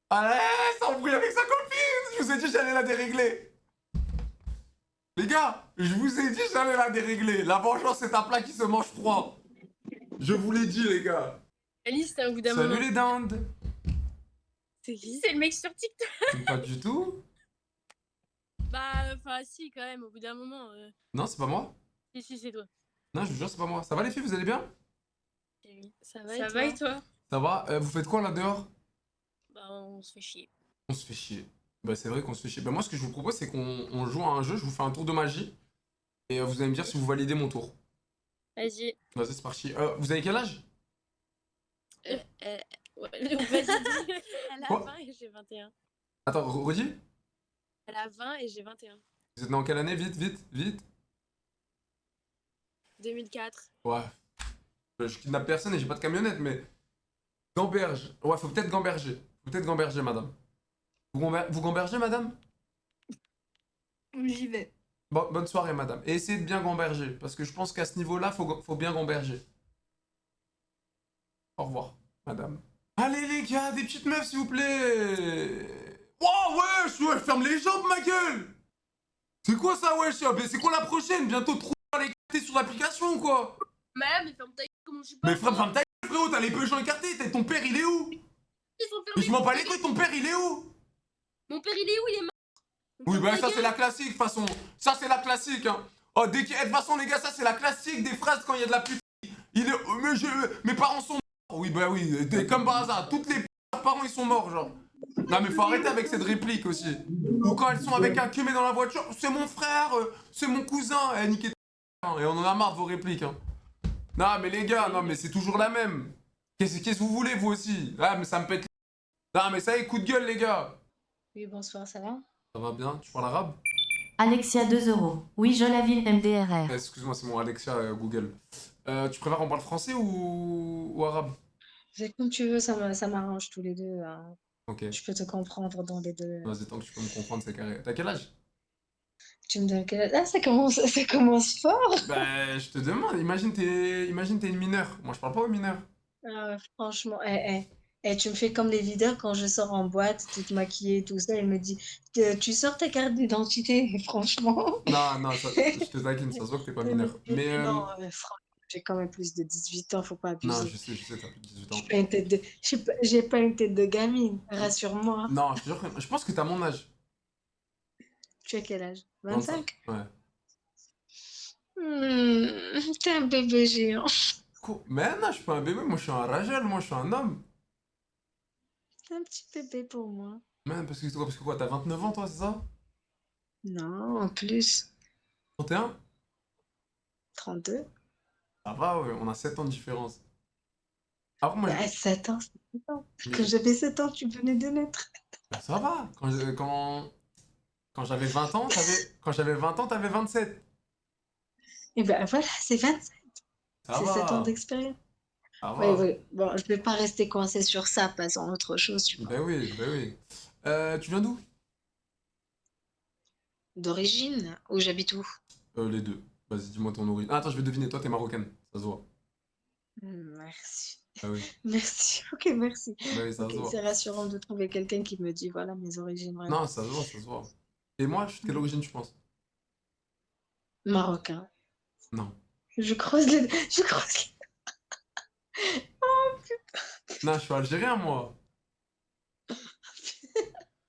Ah ouais, ça embrouille avec sa copine. Je vous ai dit j'allais la dérégler. Les gars, je vous ai dit j'allais la dérégler. La vengeance c'est un plat qui se mange froid. Je vous l'ai dit, les gars. Alice, c'est un bout d'un Salut moment. les dindes. C'est qui? C'est le mec sur TikTok. Pas du tout. Bah, enfin, si, quand même, au bout d'un moment. Non, c'est pas moi. Si, c'est toi. Non, je vous jure, c'est pas moi. Ça va les filles, vous allez bien? Eh oui. Ça va et toi? Ça va. Vous faites quoi là dehors? Bah, on se fait chier. On se fait chier. Bah c'est vrai qu'on se fait chier. Bah moi ce que je vous propose c'est qu'on joue à un jeu, je vous fais un tour de magie. Et vous allez me dire si vous validez mon tour. Vas-y. Vas-y c'est parti. Vous avez quel âge? Ouais, vas-y, dis. Elle a Quoi 20 et j'ai 21. Attends, redis? Elle a 20 et j'ai 21. Vous êtes né en quelle année? Vite, vite, vite. 2004. Ouais. Je kidnappe personne et j'ai pas de camionnette mais... Gamberge. Ouais, faut peut-être gamberger. Faut peut-être gamberger madame. Vous gambergez madame? J'y vais. Bon, bonne soirée madame. Et essayez de bien gamberger. Parce que je pense qu'à ce niveau-là, faut bien gamberger. Au revoir, madame. Allez les gars, des petites meufs s'il vous plaît. Oh ouais, ferme les jambes ma gueule. C'est quoi ça wesh? C'est quoi la prochaine? Bientôt trop les cartés sur l'application ou quoi? Madame, mais ferme ta gueule, comment je suis pas. Mais ferme ta gueule frérot, t'as les Peugeot écartés, ton père il est où? Ils sont fermés. Mais je m'en bats les couilles, ton père il est où? Mon père, il est où? Il est mort. Oui Ferme bah ta ça c'est gueule. la classique de toute façon. Ça c'est la classique hein. Oh de toute façon les gars, ça c'est la classique des phrases quand il y a de la pute. Il est... Mes parents sont morts. Oui bah oui, comme par hasard, toutes les parents ils sont morts genre. Non mais faut arrêter avec cette réplique aussi. Ou quand elles sont avec un cumé dans la voiture, c'est mon frère, c'est mon cousin, niquez ta mère, hein. Et on en a marre de vos répliques hein. Non mais les gars, non mais c'est toujours la même. Qu'est-ce que vous voulez vous aussi? Ah mais ça me pète. Non mais ça y est, coup de gueule les gars. Oui, bonsoir, ça va? Ça va bien? Tu parles arabe? Alexia 2 €. Oui, je la ville MDRR. Excuse-moi, c'est mon Alexia Google. Tu préfères on parle français ou arabe? C'est comme tu veux, ça m'arrange tous les deux, hein. Ok. Je peux te comprendre dans les deux. Vas-y, tant que tu peux me comprendre, c'est carré. T'as quel âge? Tu me donnes quel âge? Ah, ça commence fort! Bah, je te demande, imagine t'es une mineure. Moi, je parle pas aux mineurs. Franchement, Et tu me fais comme les videurs quand je sors en boîte, toute maquillée, tout ça. Il me dit, tu sors ta carte d'identité, franchement. Non, non, je te taquine, ça se voit que t'es pas mineur. Mais Non, franchement, j'ai quand même plus de 18 ans, faut pas non, abuser. je sais, t'as plus de 18 J'ai ans. pas une tête de, j'ai pas une tête de gamine, rassure-moi. Non, je te jure que je pense que t'as mon âge. Tu as quel âge? 25. 25? Ouais. T'es un bébé géant. Mais non, je suis pas un bébé, moi je suis un ragel, moi je suis un homme. T'es un petit bébé pour moi. Man, parce que quoi, t'as 29 ans toi, c'est ça? Non, en plus, 31? 32. Ça va, ouais, on a 7 ans de différence. Après, moi, Bah, 7 ans, c'est 7 ans. mais- Quand j'avais 7 ans, tu venais de naître. bah, ça va. Quand j'avais 20 ans, t'avais 27. Et ben voilà, c'est 27. Ça C'est 7 ans va. d'expérience. Ça Oui, va. oui. Bon, je vais pas rester coincée sur ça, passons à autre chose, tu vois. Ben oui, ben oui. Tu viens d'où? D'origine, où j'habite où? Les deux. Vas-y, dis-moi ton origine. Ah, attends, je vais deviner. Toi, t'es marocaine. Ça se voit. Merci. Ah oui. Merci. Ok, merci. Bah oui, ça Ok, se voit. c'est rassurant de trouver quelqu'un qui me dit, voilà mes origines vraiment. Non, ça se voit, ça se voit. Et moi, je suis de quelle origine, tu penses? Marocain. Non. Je creuse les... Je creuse Non, je suis algérien, moi.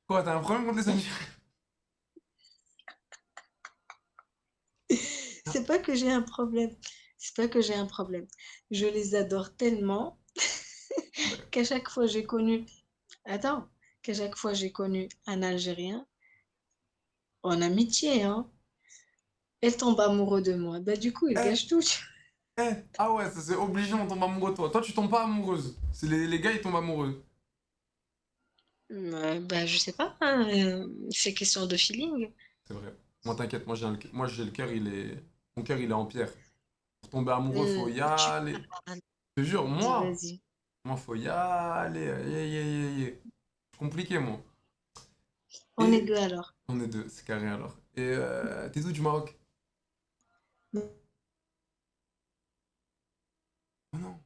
Quoi, t'as un problème contre les Algériens? C'est pas que j'ai un problème. C'est pas que j'ai un problème. Je les adore tellement qu'à chaque fois j'ai connu... Attends, qu'à chaque fois j'ai connu un Algérien, en amitié, hein, elle tombe amoureux de moi. Bah du coup, il Eh, gâche tout. ah ouais, ça c'est obligé, on tombe amoureux de toi. Toi, tu tombes pas amoureuse. C'est les gars, ils tombent amoureux. Bah je sais pas, hein, c'est question de feeling. C'est vrai. Moi, t'inquiète, moi j'ai le cœur, il est. Mon cœur, il est en pierre. Pour tomber amoureux, faut y Tu... aller. Je te jure, Vas-y, vas-y. moi, faut y aller. C'est compliqué, moi. On est Et deux alors. on est deux, c'est carré alors. Et t'es d'où du Maroc? Oh non.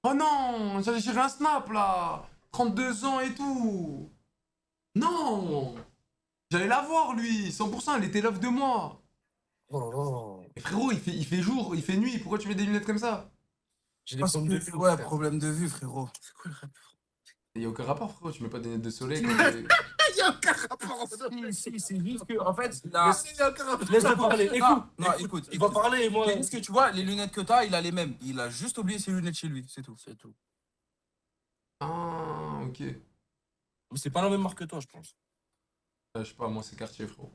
Oh non, j'allais gérer un snap là. 32 ans et tout. Non. J'allais la voir lui, 100%, elle était love de moi. Oh là là. Et frérot, il fait jour, il fait nuit, pourquoi tu mets des lunettes comme ça? J'ai des problèmes de vue. Ouais, problème de vue, frérot. C'est quoi le rapport? Il y a aucun rapport frérot, tu mets pas des lunettes de soleil quand t'es... Il y a aucun rapport. Si, c'est juste que, en fait, là. Il y a aucun rapport. Laisse-le parler, écoute. Non, écoute. Il va parler et moi. Est-ce que tu vois, les lunettes que t'as, il a les mêmes. Il a juste oublié ses lunettes chez lui, c'est tout. C'est tout. Ah, ok. Mais c'est pas la même marque que toi, je pense. Je sais pas, moi c'est quartier frérot.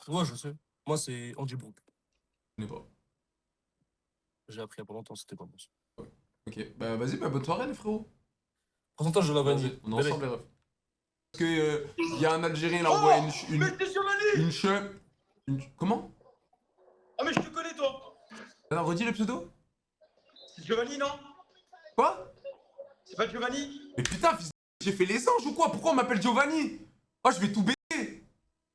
Ouais, je sais. Moi, c'est Andy Brook. Je connais pas. J'ai appris il y a pas longtemps, c'était pas bon. Ok, bah vas-y, bah bonne soirée les frérots. Pourcentage de la vanille. Vas-y, on est ensemble les refs. Parce que y a un Algérien, il a envoyé une chef. Comment? Ah mais je te connais toi. Alors redis le pseudo? C'est Giovanni non? Quoi? C'est pas Giovanni? Mais putain, fils, j'ai fait les anges ou quoi? Pourquoi on m'appelle Giovanni? Oh, je vais tout